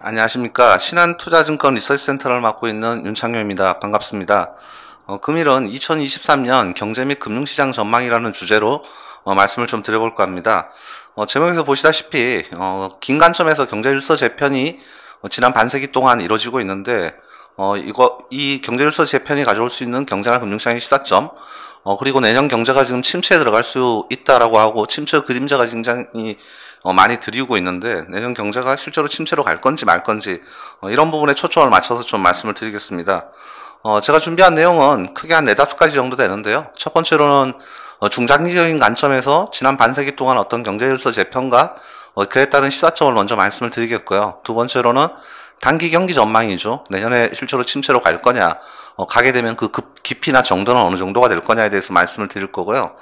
안녕하십니까. 신한투자증권 리서치센터를 맡고 있는 윤창효입니다. 반갑습니다. 금일은 2023년 경제 및 금융시장 전망이라는 주제로 말씀을 좀 드려볼까 합니다. 제목에서 보시다시피 긴 관점에서 경제질서 재편이 지난 반세기 동안 이루어지고 있는데 이 경제질서 재편이 가져올 수 있는 경제나 금융시장의 시사점, 그리고 내년 경제가 지금 침체에 들어갈 수 있다라고 하고 침체 그림자가 굉장히 많이 드리우고 있는데 내년 경제가 실제로 침체로 갈 건지 말 건지 이런 부분에 초점을 맞춰서 좀 말씀을 드리겠습니다. 제가 준비한 내용은 크게 한 4-5가지 정도 되는데요. 첫 번째로는 중장기적인 관점에서 지난 반세기 동안 어떤 경제질서 재편과 그에 따른 시사점을 먼저 말씀을 드리겠고요. 두 번째로는 단기 경기 전망이죠. 내년에 실제로 침체로 갈 거냐, 가게 되면 그 깊이나 정도는 어느 정도가 될 거냐에 대해서 말씀을 드릴 거고요.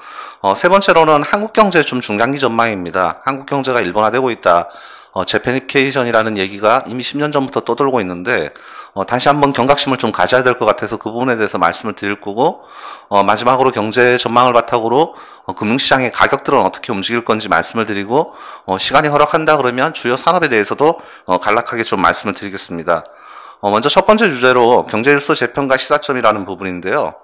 세 번째로는 한국 경제 좀 중장기 전망입니다. 한국 경제가 일본화되고 있다. 재패니케이션이라는 얘기가 이미 10년 전부터 떠돌고 있는데 다시 한번 경각심을 좀 가져야 될 것 같아서 그 부분에 대해서 말씀을 드릴 거고, 마지막으로 경제 전망을 바탕으로 금융시장의 가격들은 어떻게 움직일 건지 말씀을 드리고, 시간이 허락한다 그러면 주요 산업에 대해서도 간략하게 좀 말씀을 드리겠습니다. 먼저 첫 번째 주제로 경제질서 재편과 시사점이라는 부분인데요.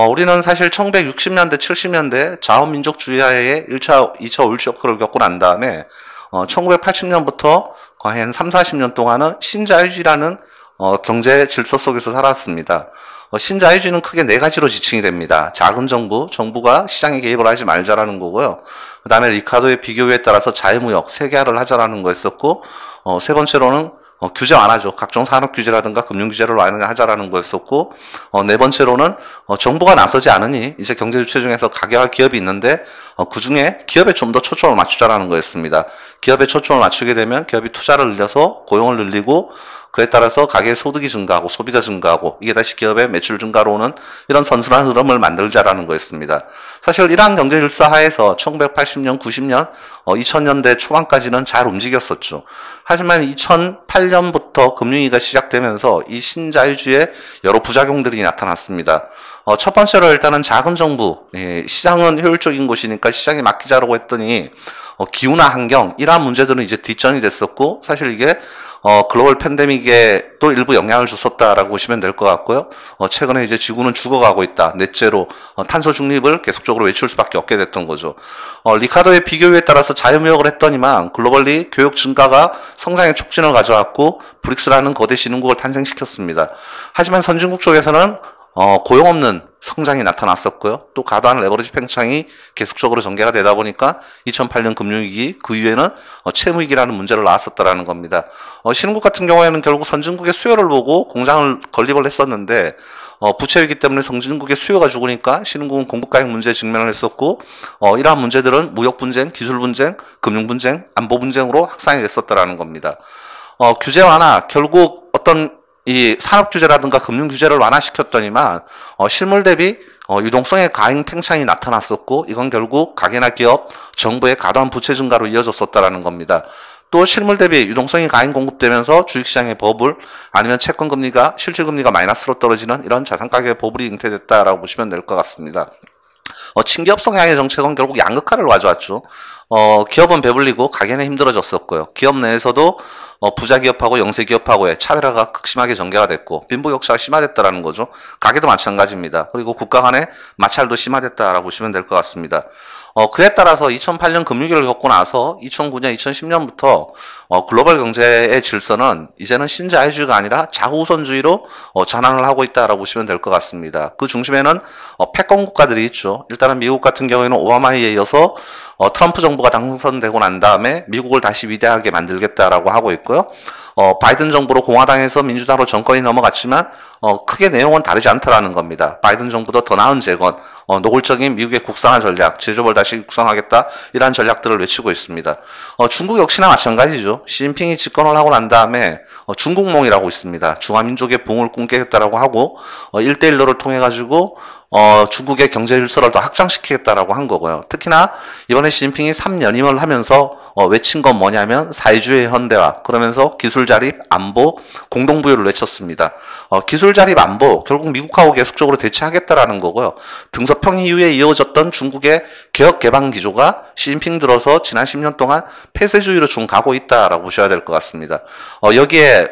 우리는 사실 1960년대, 70년대 자원민족주의 하에 1차, 2차 오일 쇼크를 겪고 난 다음에 1980년부터 거의 한 30-40년 동안은 신자유주의라는 경제 질서 속에서 살았습니다. 신자유주의는 크게 4가지로 지칭이 됩니다. 작은 정부가 시장에 개입을 하지 말자라는 거고요. 그 다음에 리카도의 비교에 따라서 자유무역, 세계화를 하자라는 거였었고, 세 번째로는 규제 완화죠. 각종 산업 규제라든가 금융 규제를 완화하자라는 거였었고, 네 번째로는 정부가 나서지 않으니 이제 경제 주체 중에서 가게와 기업이 있는데 그 중에 기업에 좀 더 초점을 맞추자라는 거였습니다. 기업에 초점을 맞추게 되면 기업이 투자를 늘려서 고용을 늘리고 그에 따라서 가계의 소득이 증가하고 소비가 증가하고 이게 다시 기업의 매출 증가로 오는 이런 선순환 흐름을 만들자라는 거였습니다. 사실 이러한 경제 질서 하에서 1980년, 90년, 2000년대 초반까지는 잘 움직였었죠. 하지만 2008년부터 금융위기가 시작되면서 이 신자유주의의 여러 부작용들이 나타났습니다. 첫 번째로 일단은 작은 정부, 시장은 효율적인 곳이니까 시장에 맡기자라고 했더니 기후나 환경 이러한 문제들은 이제 뒷전이 됐었고, 사실 이게 글로벌 팬데믹에 또 일부 영향을 줬었다라고 보시면 될 것 같고요. 최근에 이제 지구는 죽어가고 있다. 넷째로 탄소 중립을 계속적으로 외칠 수밖에 없게 됐던 거죠. 리카도의 비교에 따라서 자유무역을 했더니만 글로벌리 교육 증가가 성장의 촉진을 가져왔고 브릭스라는 거대 신흥국을 탄생시켰습니다. 하지만 선진국 쪽에서는 고용 없는 성장이 나타났었고요. 또 과도한 레버리지 팽창이 계속적으로 전개가 되다 보니까 2008년 금융위기, 그 이후에는 채무위기라는 문제를 낳았었다라는 겁니다. 신흥국 같은 경우에는 결국 선진국의 수요를 보고 공장을 건립을 했었는데 부채위기 때문에 선진국의 수요가 죽으니까 신흥국은 공급가격 문제에 직면을 했었고, 이러한 문제들은 무역분쟁, 기술분쟁, 금융분쟁, 안보분쟁으로 확산이 됐었다라는 겁니다. 규제 완화, 결국 어떤 이 산업 규제라든가 금융 규제를 완화시켰더니만 실물 대비 유동성의 과잉 팽창이 나타났었고, 이건 결국 가계나 기업, 정부의 과도한 부채 증가로 이어졌었다라는 겁니다. 또 실물 대비 유동성이 과잉 공급되면서 주식시장의 버블, 아니면 채권금리가 실질금리가 마이너스로 떨어지는 이런 자산가격의 버블이 잉태됐다라고 보시면 될 것 같습니다. 친기업 성향의 정책은 결국 양극화를 가져왔죠. 기업은 배불리고 가게는 힘들어졌었고요. 기업 내에서도 부자 기업하고 영세 기업하고의 차별화가 극심하게 전개가 됐고 빈부격차가 심화됐다라는 거죠. 가게도 마찬가지입니다. 그리고 국가 간의 마찰도 심화됐다라고 보시면 될 것 같습니다. 그에 따라서 2008년 금융위기를 겪고 나서 2009년, 2010년부터 글로벌 경제의 질서는 이제는 신자유주의가 아니라 자우선주의로 전환을 하고 있다라고 보시면 될 것 같습니다. 그 중심에는 패권 국가들이 있죠. 일단은 미국 같은 경우에는 오바마에 이어서 트럼프 정부가 당선되고 난 다음에 미국을 다시 위대하게 만들겠다라고 하고 있고요. 바이든 정부로 공화당에서 민주당으로 정권이 넘어갔지만 크게 내용은 다르지 않다라는 겁니다. 바이든 정부도 더 나은 재건, 노골적인 미국의 국산화 전략, 제조업을 다시 육성하겠다 이러한 전략들을 외치고 있습니다. 중국 역시나 마찬가지죠. 시진핑이 집권을 하고 난 다음에 중국몽이라고 있습니다. 중화민족의 붕을 꿈꾸겠다라고 하고 1대1로를 통해 가지고 중국의 경제 질서를 더 확장시키겠다라고 한 거고요. 특히나 이번에 시진핑이 3연임을 하면서 외친 건 뭐냐면 사회주의 현대화, 그러면서 기술 자립, 안보, 공동부여를 외쳤습니다. 기술 자립, 안보, 결국 미국하고 계속적으로 대치하겠다라는 거고요. 등서평 이후에 이어졌던 중국의 개혁 개방 기조가 시진핑 들어서 지난 10년 동안 폐쇄주의로 좀 가고 있다라고 보셔야 될 것 같습니다. 여기에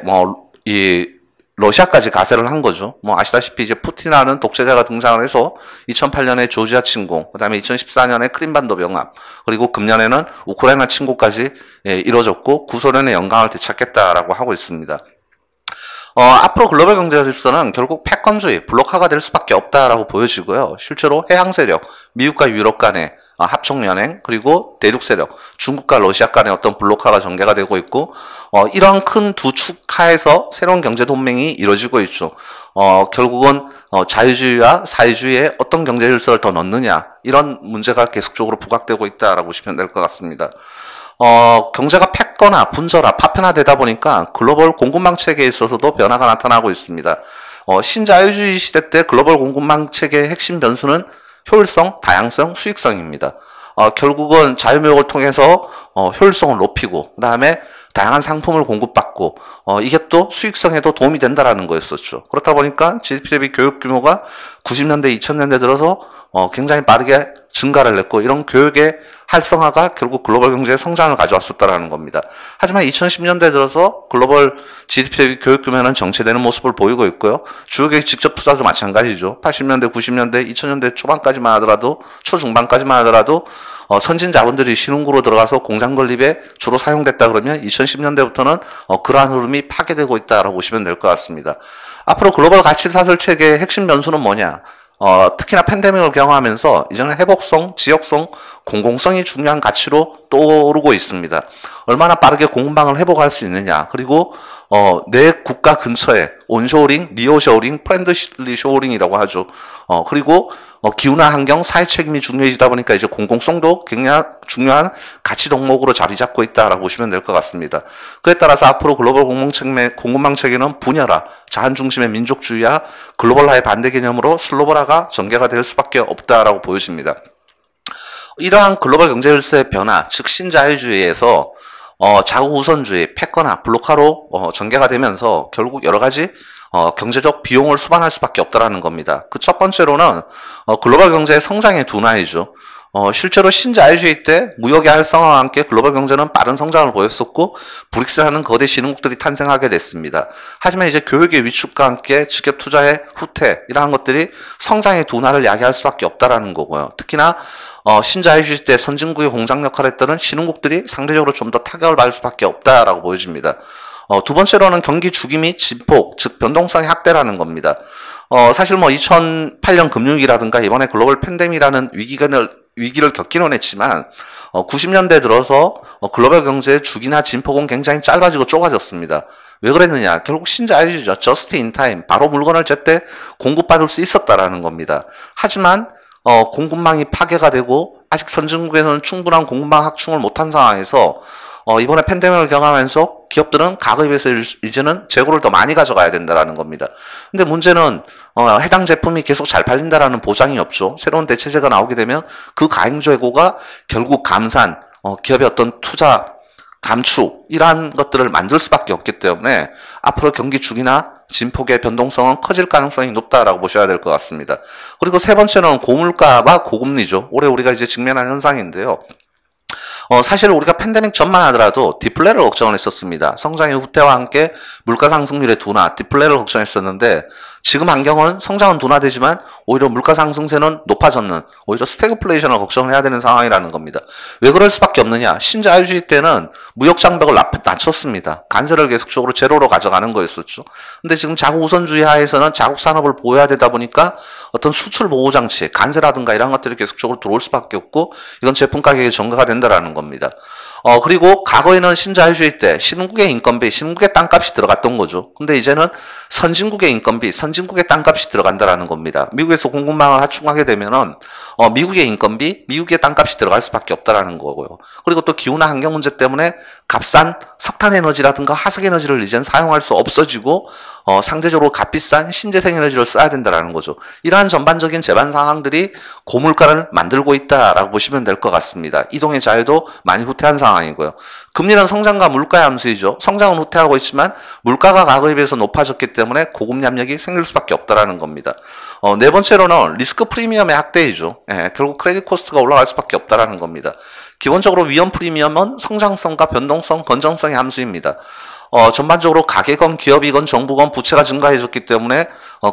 러시아까지 가세를 한 거죠. 아시다시피 이제 푸틴이라는 독재자가 등장을 해서 2008년에 조지아 침공, 그 다음에 2014년에 크림반도 병합, 그리고 금년에는 우크라이나 침공까지 이뤄졌고 구소련의 영광을 되찾겠다라고 하고 있습니다. 앞으로 글로벌 경제 질서는 결국 패권주의, 블록화가 될 수밖에 없다라고 보여지고요. 실제로 해양 세력, 미국과 유럽 간의 합종연행, 그리고 대륙 세력, 중국과 러시아 간의 어떤 블록화가 전개가 되고 있고, 이런 큰 두 축 하에서 새로운 경제 동맹이 이루어지고 있죠. 결국은 자유주의와 사회주의에 어떤 경제 질서를 더 넣느냐, 이런 문제가 계속적으로 부각되고 있다라고 보시면 될 것 같습니다. 경제가 패거나 분절화, 파편화되다 보니까 글로벌 공급망 체계에 있어서도 변화가 나타나고 있습니다. 신자유주의 시대 때 글로벌 공급망 체계의 핵심 변수는 효율성, 다양성, 수익성입니다. 결국은 자유무역을 통해서 효율성을 높이고, 그 다음에 다양한 상품을 공급받고, 이게 또 수익성에도 도움이 된다라는 거였었죠. 그렇다 보니까 GDP 대비 교육 규모가 90년대, 2000년대 들어서 굉장히 빠르게 증가를 했고, 이런 교육의 활성화가 결국 글로벌 경제의 성장을 가져왔었다라는 겁니다. 하지만 2010년대 들어서 글로벌 GDP 대비 교육 규모는 정체되는 모습을 보이고 있고요. 주요계획 직접 투자도 마찬가지죠. 80년대, 90년대, 2000년대 초반까지만 하더라도, 초중반까지만 하더라도 선진 자본들이 신흥구로 들어가서 공장 건립에 주로 사용됐다 그러면 2010년대부터는 그러한 흐름이 파괴되고 있다라고 보시면 될 것 같습니다. 앞으로 글로벌 가치사슬 체계의 핵심 변수는 뭐냐? 특히나 팬데믹을 경험하면서 이제는 회복성, 지역성, 공공성이 중요한 가치로 떠오르고 있습니다. 얼마나 빠르게 공급망을 회복할 수 있느냐, 그리고 내 국가 근처에 온쇼어링, 니어쇼어링, 프렌들리 쇼어링이라고 하죠. 그리고 기후나 환경, 사회 책임이 중요해지다 보니까 이제 공공성도 굉장히 중요한 가치 덕목으로 자리 잡고 있다라고 보시면 될 것 같습니다. 그에 따라서 앞으로 글로벌 공급망 체계는 분열화, 자한 중심의 민족주의와 글로벌화의 반대 개념으로 슬로벌화가 전개가 될 수밖에 없다라고 보여집니다. 이러한 글로벌 경제 질서의 변화, 즉 신자유주의에서 자국 우선주의, 패권화, 블록화로 전개가 되면서 결국 여러 가지 경제적 비용을 수반할 수밖에 없다라는 겁니다. 그 첫 번째로는 글로벌 경제의 성장의 둔화이죠. 실제로 신자유주의 때 무역의 활성화와 함께 글로벌 경제는 빠른 성장을 보였었고 브릭스라는 거대 신흥국들이 탄생하게 됐습니다. 하지만 이제 교육의 위축과 함께 직접 투자의 후퇴 이러한 것들이 성장의 둔화를 야기할 수밖에 없다라는 거고요. 특히나 신자유주의 때 선진국의 공장 역할을 했던 신흥국들이 상대적으로 좀 더 타격을 받을 수밖에 없다라고 보여집니다. 두 번째로는 경기 주기 및 진폭, 즉 변동성의 확대라는 겁니다. 사실 2008년 금융위기라든가 이번에 글로벌 팬데믹이라는 위기를 겪기는 했지만 90년대 들어서 글로벌 경제의 주기나 진폭은 굉장히 짧아지고 좁아졌습니다. 왜 그랬느냐? 결국 신자유주의죠. just in time. 바로 물건을 제때 공급받을 수 있었다라는 겁니다. 하지만 공급망이 파괴가 되고 아직 선진국에서는 충분한 공급망 확충을 못한 상황에서 이번에 팬데믹을 경험하면서 기업들은 과거에 비해서 이제는 재고를 더 많이 가져가야 된다라는 겁니다. 근데 문제는 해당 제품이 계속 잘 팔린다라는 보장이 없죠. 새로운 대체제가 나오게 되면 그 가행 재고가 결국 감산, 기업의 어떤 투자 감축 이러한 것들을 만들 수밖에 없기 때문에 앞으로 경기 주기나 진폭의 변동성은 커질 가능성이 높다라고 보셔야 될 것 같습니다. 그리고 세 번째는 고물가와 고금리죠. 올해 우리가 이제 직면한 현상인데요. 사실 우리가 팬데믹 전만 하더라도 디플레를 걱정을 했었습니다. 성장의 후퇴와 함께 물가 상승률의 둔화, 디플레를 걱정했었는데 지금 환경은 성장은 둔화되지만 오히려 물가 상승세는 높아졌는 오히려 스태그플레이션을 걱정을 해야 되는 상황이라는 겁니다. 왜 그럴 수밖에 없느냐? 신자유주의 때는 무역 장벽을 낮췄습니다. 관세를 계속적으로 제로로 가져가는 거였었죠. 근데 지금 자국 우선주의 하에서는 자국 산업을 보호해야 되다 보니까 어떤 수출 보호 장치, 관세라든가 이런 것들이 계속적으로 들어올 수밖에 없고 이건 제품 가격이 전가가 된다라는 겁니다. 그리고 과거에는 신자유주의 때 신흥국의 인건비, 신흥국의 땅값이 들어갔던 거죠. 근데 이제는 선진국의 인건비, 선진국의 땅값이 들어간다라는 겁니다. 미국에서 공급망을 하충하게 되면은 미국의 인건비, 미국의 땅값이 들어갈 수밖에 없다라는 거고요. 그리고 또 기후나 환경 문제 때문에 값싼 석탄 에너지라든가 화석 에너지를 이제는 사용할 수 없어지고 상대적으로 값비싼 신재생 에너지를 써야 된다라는 거죠. 이러한 전반적인 제반 상황들이 고물가를 만들고 있다라고 보시면 될 것 같습니다. 이동의 자유도 많이 후퇴한 상황이고요. 금리는 성장과 물가의 함수이죠. 성장은 후퇴하고 있지만 물가가 과거에 비해서 높아졌기 때문에 고금리 압력이 생길 수밖에 없다라는 겁니다. 네 번째로는 리스크 프리미엄의 확대이죠. 결국 크레딧 코스트가 올라갈 수밖에 없다라는 겁니다. 기본적으로 위험 프리미엄은 성장성과 변동성, 건전성의 함수입니다. 전반적으로 가계건, 기업이건, 정부건 부채가 증가해졌기 때문에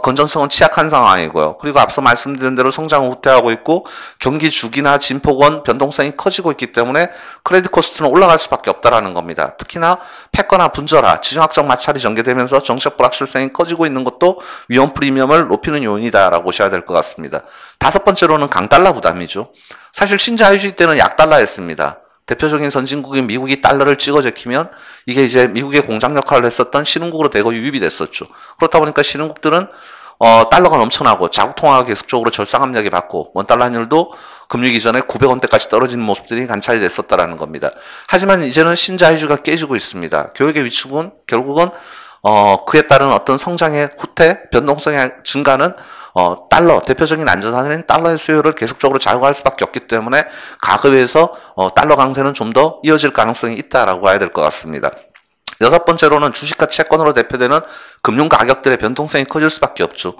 건전성은 취약한 상황이고요. 그리고 앞서 말씀드린 대로 성장은 후퇴하고 있고 경기 주기나 진폭은 변동성이 커지고 있기 때문에 크레딧 코스트는 올라갈 수밖에 없다라는 겁니다. 특히나 패거나 분절화, 지정학적 마찰이 전개되면서 정책 불확실성이 커지고 있는 것도 위험 프리미엄을 높이는 요인이다라고 보셔야 될 것 같습니다. 다섯 번째로는 강달러 부담이죠. 사실 신자유주의 때는 약달러였습니다. 대표적인 선진국인 미국이 달러를 찍어 제키면 이게 이제 미국의 공장 역할을 했었던 신흥국으로 대거 유입이 됐었죠. 그렇다 보니까 신흥국들은 달러가 넘쳐나고 자국 통화가 계속적으로 절상 압력이 받고 원달러 환율도 금융위기 전에 900원대까지 떨어지는 모습들이 관찰이 됐었다라는 겁니다. 하지만 이제는 신자유주의가 깨지고 있습니다. 교육의 위축은 결국은 그에 따른 어떤 성장의 후퇴, 변동성의 증가는 달러, 대표적인 안전자산인 달러의 수요를 계속적으로 자극할 수밖에 없기 때문에 가격에 비해서 달러 강세는 좀 더 이어질 가능성이 있다라고 봐야 될 것 같습니다. 여섯 번째로는 주식과 채권으로 대표되는 금융 가격들의 변동성이 커질 수밖에 없죠.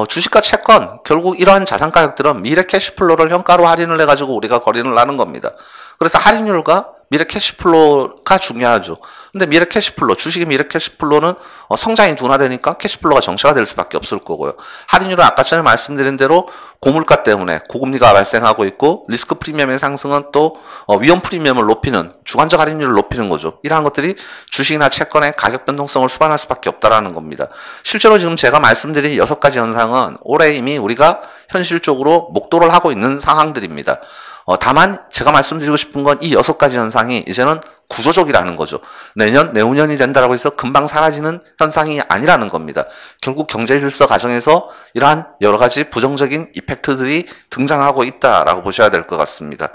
주식과 채권, 결국 이러한 자산 가격들은 미래 캐시플로를 현가로 할인을 해가지고 우리가 거래를 하는 겁니다. 그래서 할인율과 미래 캐시플로가 중요하죠. 근데 미래 캐시플로, 주식의 미래 캐시플로는 성장이 둔화되니까 캐시플로가 정체가 될 수밖에 없을 거고요. 할인율은 아까 전에 말씀드린 대로 고물가 때문에 고금리가 발생하고 있고 리스크 프리미엄의 상승은 또 위험 프리미엄을 높이는 주관적 할인율을 높이는 거죠. 이러한 것들이 주식이나 채권의 가격 변동성을 수반할 수밖에 없다라는 겁니다. 실제로 지금 제가 말씀드린 6가지 현상은 올해 이미 우리가 현실적으로 목도를 하고 있는 상황들입니다. 다만 제가 말씀드리고 싶은 건 이 6가지 현상이 이제는 구조적이라는 거죠. 내년, 내후년이 된다라고 해서 금방 사라지는 현상이 아니라는 겁니다. 결국 경제 질서 과정에서 이러한 여러 가지 부정적인 이펙트들이 등장하고 있다라고 보셔야 될 것 같습니다.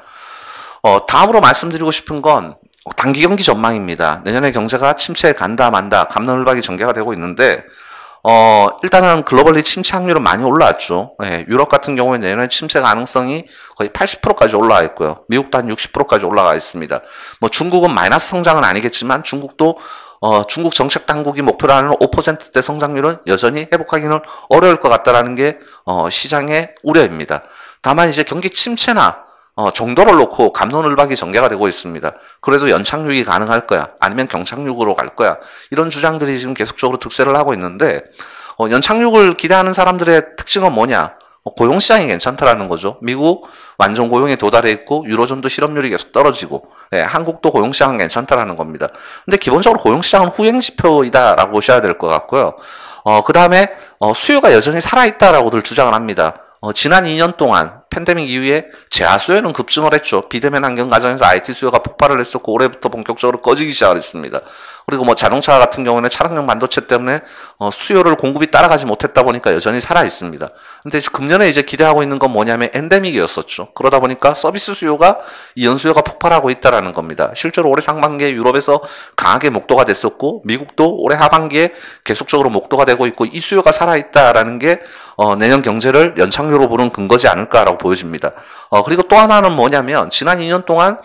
다음으로 말씀드리고 싶은 건 단기 경기 전망입니다. 내년에 경제가 침체에 간다 만다 갑론을박이 전개가 되고 있는데 일단은 글로벌리 침체 확률은 많이 올라왔죠. 유럽 같은 경우에 내년에 침체 가능성이 거의 80%까지 올라와 있고요. 미국도 한 60%까지 올라가 있습니다. 중국은 마이너스 성장은 아니겠지만 중국도 중국 정책 당국이 목표로 하는 5%대 성장률은 여전히 회복하기는 어려울 것 같다라는 게 시장의 우려입니다. 다만 이제 경기 침체나 정도를 놓고 갑론을박이 전개가 되고 있습니다. 그래도 연착륙이 가능할 거야. 아니면 경착륙으로 갈 거야. 이런 주장들이 지금 계속적으로 득세를 하고 있는데 연착륙을 기대하는 사람들의 특징은 뭐냐? 고용시장이 괜찮다라는 거죠. 미국 완전 고용에 도달해 있고 유로존도 실업률이 계속 떨어지고 한국도 고용시장은 괜찮다라는 겁니다. 근데 기본적으로 고용시장은 후행지표이다라고 보셔야 될 것 같고요. 그 다음에 수요가 여전히 살아있다라고들 주장을 합니다. 지난 2년 동안 팬데믹 이후에 재하 수요는 급증을 했죠. 비대면 환경 과정에서 IT 수요가 폭발을 했었고 올해부터 본격적으로 꺼지기 시작을 했습니다. 그리고 자동차 같은 경우는 차량용 반도체 때문에 수요를 공급이 따라가지 못했다 보니까 여전히 살아 있습니다. 근데 금년에 이제 기대하고 있는 건 뭐냐면 엔데믹이었었죠. 그러다 보니까 서비스 수요가 이연 수요가 폭발하고 있다라는 겁니다. 실제로 올해 상반기에 유럽에서 강하게 목도가 됐었고 미국도 올해 하반기에 계속적으로 목도가 되고 있고 이 수요가 살아 있다라는 게 내년 경제를 연착륙으로 보는 근거지 않을까라고 보여집니다. 그리고 또 하나는 뭐냐면 지난 2년 동안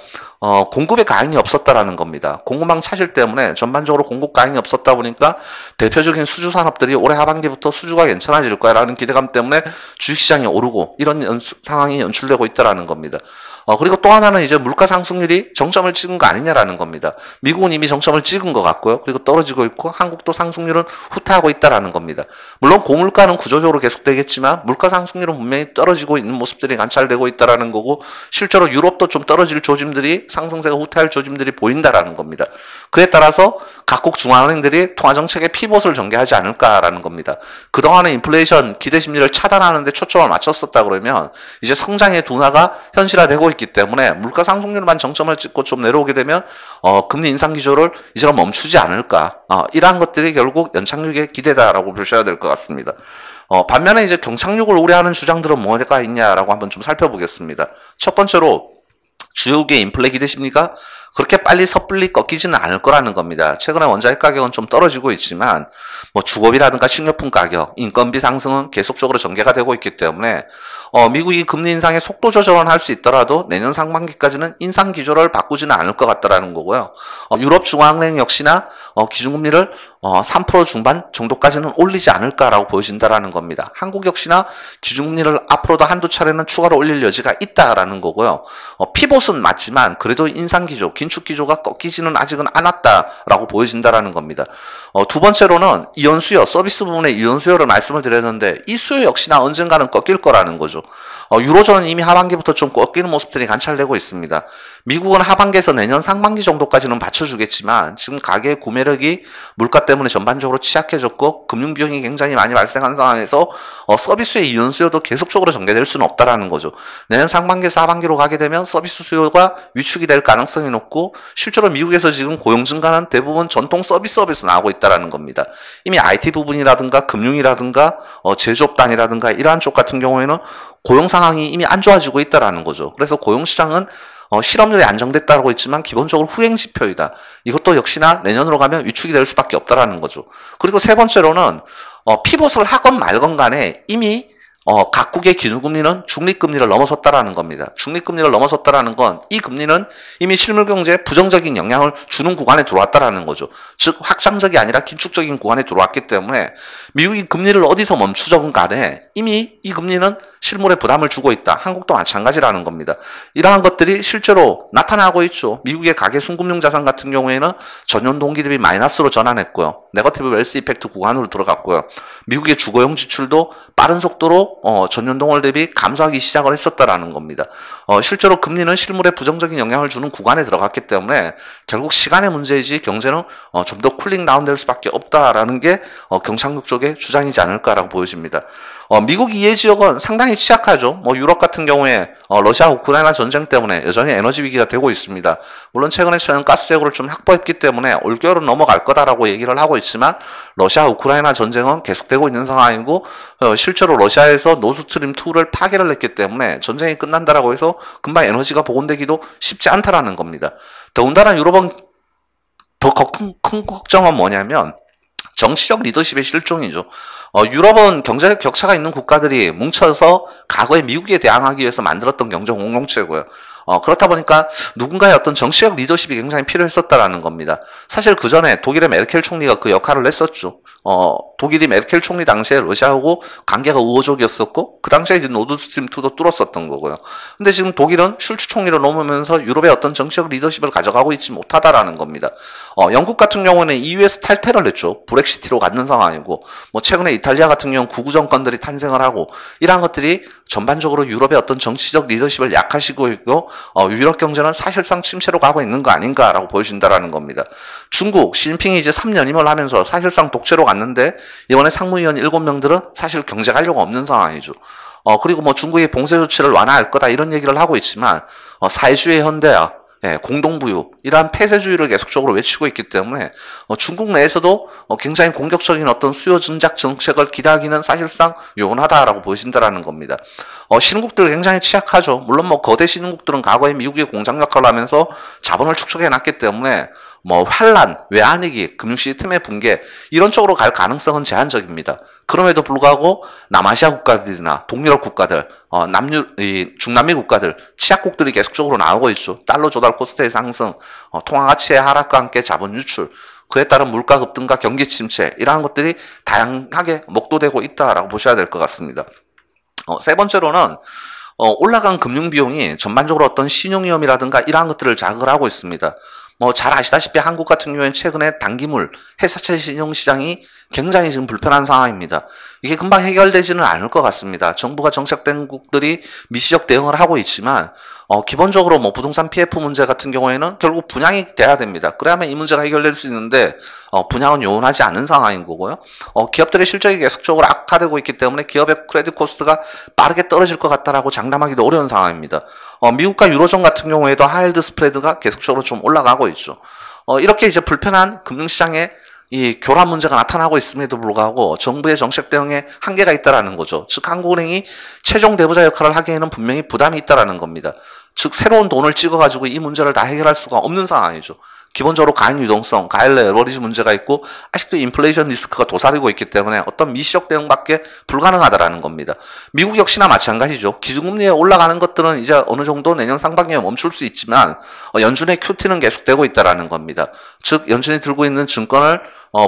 공급에 가행이 없었다라는 겁니다. 공급망 차질 때문에 전반적으로 공급 가행이 없었다 보니까 대표적인 수주 산업들이 올해 하반기부터 수주가 괜찮아질 거야라는 기대감 때문에 주식시장이 오르고 이런 상황이 연출되고 있다라는 겁니다. 그리고 또 하나는 이제 물가 상승률이 정점을 찍은 거 아니냐라는 겁니다. 미국은 이미 정점을 찍은 것 같고요. 그리고 떨어지고 있고 한국도 상승률은 후퇴하고 있다라는 겁니다. 물론 고물가는 구조적으로 계속되겠지만 물가 상승률은 분명히 떨어지고 있는 모습들이 관찰되고 있다라는 거고 실제로 유럽도 좀 떨어질 조짐들이 상승세가 후퇴할 조짐들이 보인다라는 겁니다. 그에 따라서 각국 중앙은행들이 통화정책의 피봇을 전개하지 않을까라는 겁니다. 그동안의 인플레이션 기대 심리를 차단하는 데 초점을 맞췄었다 그러면 이제 성장의 둔화가 현실화되고 있기 때문에 물가 상승률만 정점을 찍고 좀 내려오게 되면 금리 인상 기조를 이제는 멈추지 않을까. 이러한 것들이 결국 연착륙의 기대다라고 보셔야 될 것 같습니다. 반면에 이제 경착륙을 우려하는 주장들은 뭐가 있냐라고 한번 좀 살펴보겠습니다. 첫 번째로 주요국의 인플레 기대 심리가 그렇게 빨리 섣불리 꺾이지는 않을 거라는 겁니다. 최근에 원자재 가격은 좀 떨어지고 있지만 뭐 주거비라든가 식료품 가격, 인건비 상승은 계속적으로 전개가 되고 있기 때문에 미국이 금리 인상의 속도 조절은 할 수 있더라도 내년 상반기까지는 인상 기조를 바꾸지는 않을 것 같다라는 거고요. 유럽 중앙은행 역시나 기준금리를 3% 중반 정도까지는 올리지 않을까라고 보여진다라는 겁니다. 한국 역시나 기준금리를 앞으로도 한두 차례는 추가로 올릴 여지가 있다라는 거고요. 피봇은 맞지만 그래도 인상 기조, 긴축 기조가 꺾이지는 아직은 않았다라고 보여진다라는 겁니다. 두 번째로는 이온 수요, 서비스 부분의 이온 수요를 말씀을 드렸는데 이 수요 역시나 언젠가는 꺾일 거라는 거죠. 유로존은 이미 하반기부터 좀 꺾이는 모습들이 관찰되고 있습니다. 미국은 하반기에서 내년 상반기 정도까지는 받쳐주겠지만 지금 가계의 구매력이 물가 때문에 전반적으로 취약해졌고 금융 비용이 굉장히 많이 발생한 상황에서 서비스의 이온 수요도 계속적으로 전개될 수는 없다라는 거죠. 내년 상반기에서 하반기로 가게 되면 서비스 수요가 위축이 될 가능성이 높고 실제로 미국에서 지금 고용 증가는 대부분 전통 서비스업에서 나오고 있다라는 겁니다. 이미 IT 부분이라든가 금융이라든가 제조업단이라든가 이러한 쪽 같은 경우에는 고용 상황이 이미 안 좋아지고 있다라는 거죠. 그래서 고용 시장은 실업률이 안정됐다고 했지만 기본적으로 후행 지표이다. 이것도 역시나 내년으로 가면 위축이 될 수밖에 없다라는 거죠. 그리고 세 번째로는 피봇을 하건 말건 간에 이미 각국의 기준금리는 중립금리를 넘어섰다라는 겁니다. 중립금리를 넘어섰다라는 건 이 금리는 이미 실물경제에 부정적인 영향을 주는 구간에 들어왔다라는 거죠. 즉 확장적이 아니라 긴축적인 구간에 들어왔기 때문에 미국이 금리를 어디서 멈추든 간에 이미 이 금리는 실물에 부담을 주고 있다. 한국도 마찬가지라는 겁니다. 이러한 것들이 실제로 나타나고 있죠. 미국의 가계 순금융자산 같은 경우에는 전년 동기 대비 마이너스로 전환했고요. 네거티브 웰스 이펙트 구간으로 들어갔고요. 미국의 주거용 지출도 빠른 속도로 전년 동월 대비 감소하기 시작을 했었다라는 겁니다. 실제로 금리는 실물에 부정적인 영향을 주는 구간에 들어갔기 때문에 결국 시간의 문제이지 경제는 좀 더 쿨링 다운될 수밖에 없다라는 게 경상국 쪽의 주장이지 않을까라고 보여집니다. 미국 이해 지역은 상당히 취약하죠. 유럽 같은 경우에 러시아 우크라이나 전쟁 때문에 여전히 에너지 위기가 되고 있습니다. 물론 최근에 천연가스 재고를 좀 확보했기 때문에 올겨울은 넘어갈 거다라고 얘기를 하고 있지만 러시아 우크라이나 전쟁은 계속되고 있는 상황이고 실제로 러시아에서 노스트림 2를 파괴를 했기 때문에 전쟁이 끝난다라고 해서 금방 에너지가 복원되기도 쉽지 않다라는 겁니다. 더군다나 유럽은 더 큰 걱정은 뭐냐면 정치적 리더십의 실종이죠. 유럽은 경제적 격차가 있는 국가들이 뭉쳐서 과거에 미국에 대항하기 위해서 만들었던 경제 공동체고요. 그렇다 보니까 누군가의 어떤 정치적 리더십이 굉장히 필요했었다라는 겁니다. 사실 그 전에 독일의 메르켈 총리가 그 역할을 했었죠. 독일이 메르켈 총리 당시에 러시아하고 관계가 우호적이었었고 그 당시에 이제 노드스트림2도 뚫었었던 거고요. 근데 지금 독일은 슐츠 총리를 넘으면서 유럽의 어떤 정치적 리더십을 가져가고 있지 못하다라는 겁니다. 영국 같은 경우는 EU에서 탈퇴를 했죠. 브렉시티로 갖는 상황이고 최근에 이탈리아 같은 경우는 구구 정권들이 탄생을 하고 이러한 것들이 전반적으로 유럽의 어떤 정치적 리더십을 약화시키고 있고 유럽 경제는 사실상 침체로 가고 있는 거 아닌가라고 보여진다라는 겁니다. 중국 시진핑이 이제 3년임을 하면서 사실상 독재로 갔는데 이번에 상무위원 7명들은 사실 경제 관료가 없는 상황이죠. 그리고 중국의 봉쇄 조치를 완화할 거다 이런 얘기를 하고 있지만 사회주의 현대화 공동부유 이러한 폐쇄주의를 계속적으로 외치고 있기 때문에 중국 내에서도 굉장히 공격적인 어떤 수요 증작 정책을 기대하기는 사실상 요원하다라고 보여진다라는 겁니다. 신흥국들 굉장히 취약하죠. 물론 거대 신흥국들은 과거에 미국의 공장 역할을 하면서 자본을 축적해 놨기 때문에 환란, 외환위기, 금융시스템의 붕괴 이런 쪽으로 갈 가능성은 제한적입니다. 그럼에도 불구하고 남아시아 국가들이나 동유럽 국가들, 중남미 국가들, 취약국들이 계속적으로 나오고 있죠. 달러 조달 코스트의 상승, 통화가치의 하락과 함께 자본 유출, 그에 따른 물가 급등과 경기 침체 이러한 것들이 다양하게 목도되고 있다라고 보셔야 될 것 같습니다. 세 번째로는 올라간 금융 비용이 전반적으로 어떤 신용위험이라든가 이러한 것들을 자극을 하고 있습니다. 잘 아시다시피 한국 같은 경우에는 최근에 단기물, 회사채 신용시장이 굉장히 지금 불편한 상황입니다. 이게 금방 해결되지는 않을 것 같습니다. 정부가 정책된 국들이 미시적 대응을 하고 있지만 기본적으로 부동산 PF 문제 같은 경우에는 결국 분양이 돼야 됩니다. 그래야만 이 문제가 해결될 수 있는데 분양은 요원하지 않은 상황인 거고요. 기업들의 실적이 계속적으로 악화되고 있기 때문에 기업의 크레딧 코스트가 빠르게 떨어질 것 같다라고 장담하기도 어려운 상황입니다. 미국과 유로존 같은 경우에도 하이힐드 스프레드가 계속적으로 좀 올라가고 있죠. 이렇게 이제 불편한 금융시장에 이 교란 문제가 나타나고 있음에도 불구하고 정부의 정책 대응에 한계가 있다라는 거죠. 즉 한국은행이 최종 대부자 역할을 하기에는 분명히 부담이 있다라는 겁니다. 즉 새로운 돈을 찍어가지고 이 문제를 다 해결할 수가 없는 상황이죠. 기본적으로 가행 유동성, 가일 레버리지 문제가 있고 아직도 인플레이션 리스크가 도사리고 있기 때문에 어떤 미시적 대응밖에 불가능하다라는 겁니다. 미국 역시나 마찬가지죠. 기준금리에 올라가는 것들은 이제 어느 정도 내년 상반기에 멈출 수 있지만 연준의 QT는 계속되고 있다라는 겁니다. 즉 연준이 들고 있는 증권을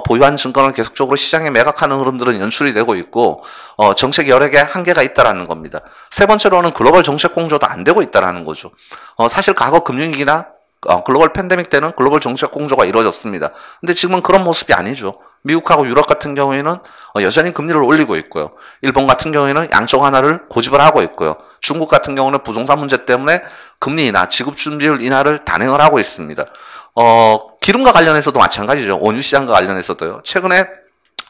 보유한 증권을 계속적으로 시장에 매각하는 흐름들은 연출이 되고 있고 정책 여력에 한계가 있다라는 겁니다. 세 번째로는 글로벌 정책 공조도 안 되고 있다라는 거죠. 사실 과거 금융위기나 글로벌 팬데믹 때는 글로벌 정책 공조가 이루어졌습니다. 근데 지금은 그런 모습이 아니죠. 미국하고 유럽 같은 경우에는 여전히 금리를 올리고 있고요. 일본 같은 경우에는 양적 완화를 고집을 하고 있고요. 중국 같은 경우는 부동산 문제 때문에 금리 인하, 지급 준비율 인하를 단행을 하고 있습니다. 기름과 관련해서도 마찬가지죠. 원유 시장과 관련해서도요. 최근에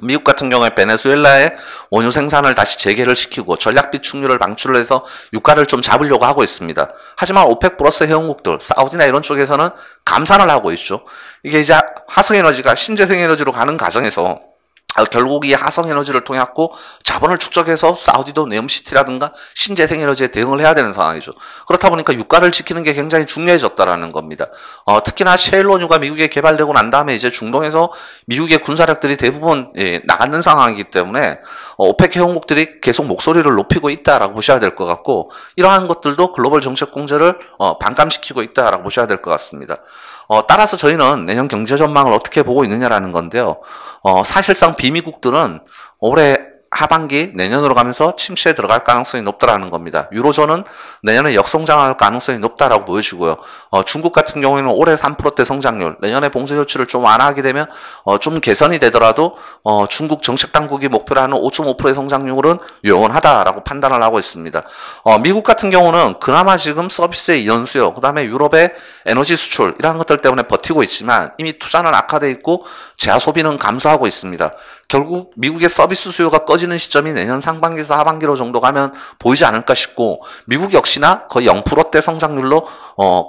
미국 같은 경우에 베네수엘라의 원유 생산을 다시 재개를 시키고 전략비 축류를 방출을 해서 유가를 좀 잡으려고 하고 있습니다. 하지만 오펙 플러스 회원국들, 사우디나 이런 쪽에서는 감산을 하고 있죠. 이게 이제 화석에너지가 신재생에너지로 가는 과정에서 결국 이 화석에너지를 통해 갖고 자본을 축적해서 사우디도 네옴시티라든가 신재생에너지에 대응을 해야 되는 상황이죠. 그렇다 보니까 유가를 지키는 게 굉장히 중요해졌다라는 겁니다. 특히나 셰일 원유가 미국에 개발되고 난 다음에 이제 중동에서 미국의 군사력들이 대부분 나가는 상황이기 때문에 오펙 회원국들이 계속 목소리를 높이고 있다라고 보셔야 될 것 같고 이러한 것들도 글로벌 정책 공조를 반감시키고 있다라고 보셔야 될 것 같습니다. 따라서 저희는 내년 경제 전망을 어떻게 보고 있느냐라는 건데요. 사실상 비미국들은 올해 하반기 내년으로 가면서 침체에 들어갈 가능성이 높다라는 겁니다. 유로존은 내년에 역성장할 가능성이 높다라고 보여지고요. 중국 같은 경우에는 올해 3%대 성장률, 내년에 봉쇄 조치를 좀 완화하게 되면 좀 개선이 되더라도 중국 정책 당국이 목표로 하는 5.5%의 성장률은 요원하다라고 판단을 하고 있습니다. 미국 같은 경우는 그나마 지금 서비스의 이연 수요, 그다음에 유럽의 에너지 수출 이러한 것들 때문에 버티고 있지만 이미 투자는 악화돼 있고 재화 소비는 감소하고 있습니다. 결국 미국의 서비스 수요가 꺼지는 시점이 내년 상반기에서 하반기로 정도 가면 보이지 않을까 싶고 미국 역시나 거의 0%대 성장률로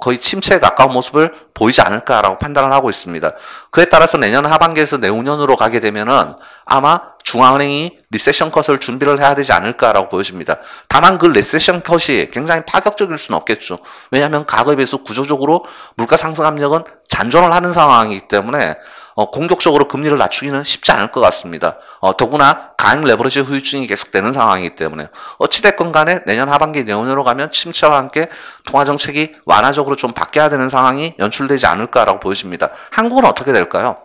거의 침체에 가까운 모습을 보이지 않을까라고 판단을 하고 있습니다. 그에 따라서 내년 하반기에서 내후년으로 가게 되면은 아마 중앙은행이 리세션 컷을 준비를 해야 되지 않을까라고 보여집니다. 다만 그 리세션 컷이 굉장히 파격적일 수는 없겠죠. 왜냐하면 과거에 비해서 구조적으로 물가 상승 압력은 잔존을 하는 상황이기 때문에 공격적으로 금리를 낮추기는 쉽지 않을 것 같습니다. 더구나 가행 레버리지 후유증이 계속되는 상황이기 때문에 어찌됐건 간에 내년 하반기 내년으로 가면 침체와 함께 통화정책이 완화적으로 좀 바뀌어야 되는 상황이 연출되지 않을까라고 보여집니다. 한국은 어떻게 될까요?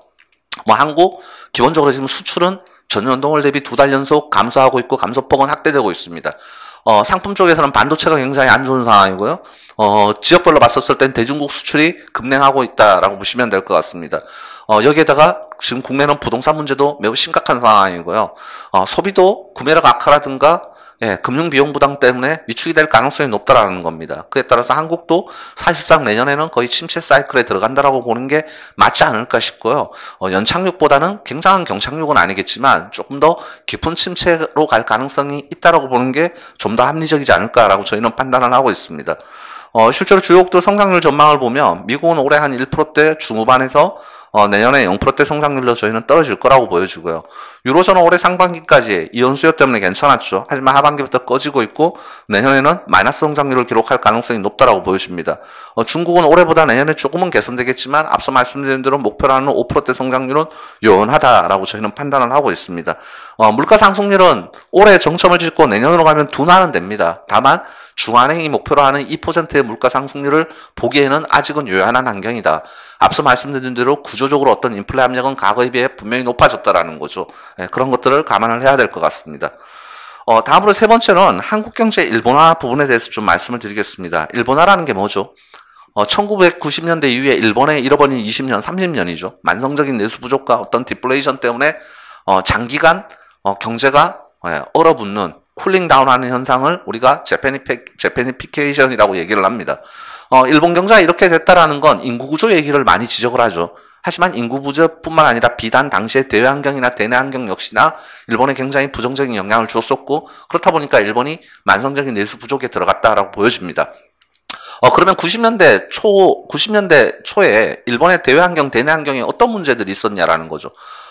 한국 기본적으로 지금 수출은 전년동월 대비 2달 연속 감소하고 있고 감소폭은 확대되고 있습니다. 상품 쪽에서는 반도체가 굉장히 안 좋은 상황이고요. 지역별로 봤었을 땐 대중국 수출이 급냉하고 있다라고 보시면 될 것 같습니다. 여기에다가 지금 국내는 부동산 문제도 매우 심각한 상황이고요. 소비도 구매력 악화라든가 금융 비용 부담 때문에 위축이 될 가능성이 높다라는 겁니다. 그에 따라서 한국도 사실상 내년에는 거의 침체 사이클에 들어간다라고 보는 게 맞지 않을까 싶고요. 연착륙보다는 굉장한 경착륙은 아니겠지만 조금 더 깊은 침체로 갈 가능성이 있다라고 보는 게 좀 더 합리적이지 않을까라고 저희는 판단을 하고 있습니다. 실제로 주요국들 성장률 전망을 보면 미국은 올해 한 1%대 중후반에서 내년에 0%대 성장률로 저희는 떨어질 거라고 보여지고요. 유로존은 올해 상반기까지 이연 수요 때문에 괜찮았죠. 하지만 하반기부터 꺼지고 있고 내년에는 마이너스 성장률을 기록할 가능성이 높다라고 보여집니다. 중국은 올해보다 내년에 조금은 개선되겠지만 앞서 말씀드린 대로 목표로 하는 5%대 성장률은 요원하다라고 저희는 판단을 하고 있습니다. 물가 상승률은 올해 정점을 찍고 내년으로 가면 둔화는 됩니다. 다만 중앙은행이 목표로 하는 2%의 물가 상승률을 보기에는 아직은 요란한 환경이다. 앞서 말씀드린 대로 구조적으로 어떤 인플레 압력은 과거에 비해 분명히 높아졌다라는 거죠. 그런 것들을 감안을 해야 될 것 같습니다. 다음으로 세 번째는 한국 경제 일본화 부분에 대해서 좀 말씀을 드리겠습니다. 일본화라는 게 뭐죠? 1990년대 이후에 일본의 잃어버린 20년, 30년이죠. 만성적인 내수 부족과 어떤 디플레이션 때문에 장기간 경제가 얼어붙는 쿨링 다운하는 현상을 우리가 재패니피케이션이라고 얘기를 합니다. 일본 경제가 이렇게 됐다라는 건 인구 구조 얘기를 많이 지적을 하죠. 하지만 인구 구조뿐만 아니라 비단 당시의 대외 환경이나 대내 환경 역시나 일본에 굉장히 부정적인 영향을 줬었고 그렇다 보니까 일본이 만성적인 내수 부족에 들어갔다라고 보여집니다. 그러면 90년대 초에 일본의 대외 환경, 대내 환경에 어떤 문제들이 있었냐라는 거죠.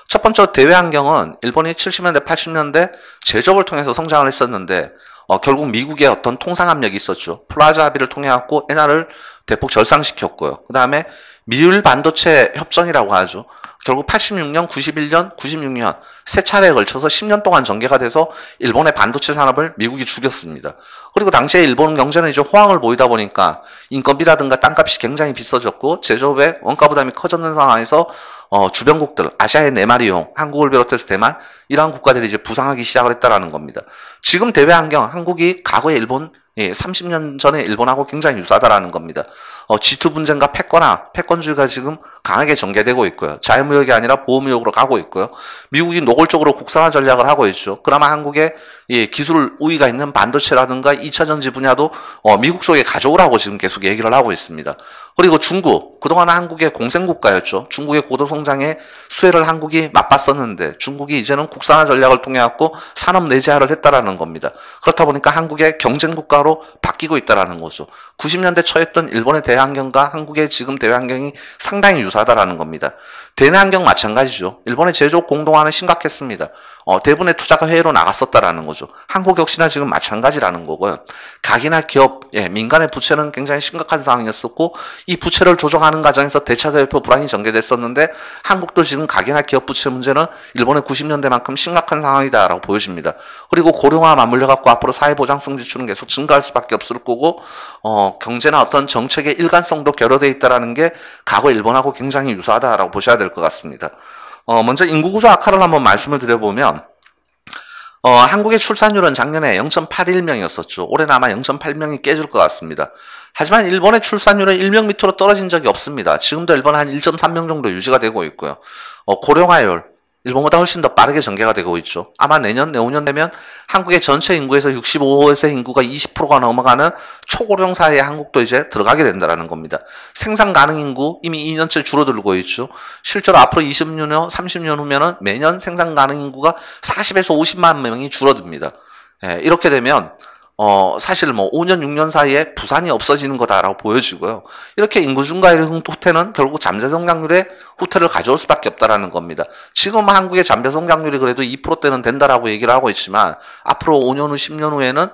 첫 번째 대외 환경은 일본이 70년대, 80년대 제조업을 통해서 성장을 했었는데 결국 미국의 어떤 통상 압력이 있었죠. 플라자 합의를 통해 갖고 엔화를 대폭 절상시켰고요. 그 다음에 미일 반도체 협정이라고 하죠. 결국 86년, 91년, 96년 세 차례에 걸쳐서 10년 동안 전개가 돼서 일본의 반도체 산업을 미국이 죽였습니다. 그리고 당시에 일본 경제는 이제 호황을 보이다 보니까 인건비라든가 땅값이 굉장히 비싸졌고 제조업의 원가 부담이 커졌는 상황에서 주변국들, 아시아의 네 마리용, 한국을 비롯해서 대만, 이러한 국가들이 이제 부상하기 시작을 했다라는 겁니다. 지금 대외 환경, 한국이 과거에 일본, 30년 전에 일본하고 굉장히 유사하다라는 겁니다. G2 분쟁과 패권주의가 지금 강하게 전개되고 있고요. 자유무역이 아니라 보호무역으로 가고 있고요. 미국이 노골적으로 국산화 전략을 하고 있죠. 그나마 한국의 기술 우위가 있는 반도체라든가 2차 전지 분야도 미국 쪽에 가져오라고 지금 계속 얘기를 하고 있습니다. 그리고 중국, 그동안 한국의 공생국가였죠. 중국의 고도성장에 수혜를 한국이 맛봤었는데 중국이 이제는 국산화 전략을 통해 갖고 산업 내재화를 했다라는 겁니다. 그렇다 보니까 한국의 경쟁국가로 바뀌고 있다라는 거죠. 90년대 처했던 일본의 대환경과 한국의 지금 대환경이 상당히 유사하다라는 겁니다. 대내환경 마찬가지죠. 일본의 제조업 공동화는 심각했습니다. 대부분의 투자가 해외로 나갔었다라는 거죠. 한국 역시나 지금 마찬가지라는 거고요. 각이나 기업, 민간의 부채는 굉장히 심각한 상황이었었고 이 부채를 조정하는 과정에서 대차대표 불안이 전개됐었는데 한국도 지금 각이나 기업 부채 문제는 일본의 90년대만큼 심각한 상황이다라고 보여집니다. 그리고 고령화 맞물려 갖고 앞으로 사회보장성 지출은 계속 증가할 수밖에 없을 거고 경제나 어떤 정책의 일관성도 결여되어 있다라는 게 과거 일본하고 굉장히 유사하다라고 보셔야 될 것 같습니다. 먼저 인구구조 악화를 한번 말씀을 드려보면 한국의 출산율은 작년에 0.81명이었었죠. 올해는 아마 0.8명이 깨질 것 같습니다. 하지만 일본의 출산율은 1명 밑으로 떨어진 적이 없습니다. 지금도 일본은 한 1.3명 정도 유지가 되고 있고요. 고령화율, 일본보다 훨씬 더 빠르게 전개가 되고 있죠. 아마 내년, 내후년 되면 한국의 전체 인구에서 65세 인구가 20%가 넘어가는 초고령 사회에 한국도 이제 들어가게 된다는 겁니다. 생산 가능 인구 이미 2년째 줄어들고 있죠. 실제로 앞으로 20년 후, 30년 후면은 매년 생산 가능 인구가 40에서 50만 명이 줄어듭니다. 이렇게 되면 사실 5년, 6년 사이에 부산이 없어지는 거다라고 보여지고요. 이렇게 인구 증가의 후퇴는 결국 잠재 성장률의 후퇴를 가져올 수밖에 없다라는 겁니다. 지금 한국의 잠재 성장률이 그래도 2%대는 된다라고 얘기를 하고 있지만 앞으로 5년 후, 10년 후에는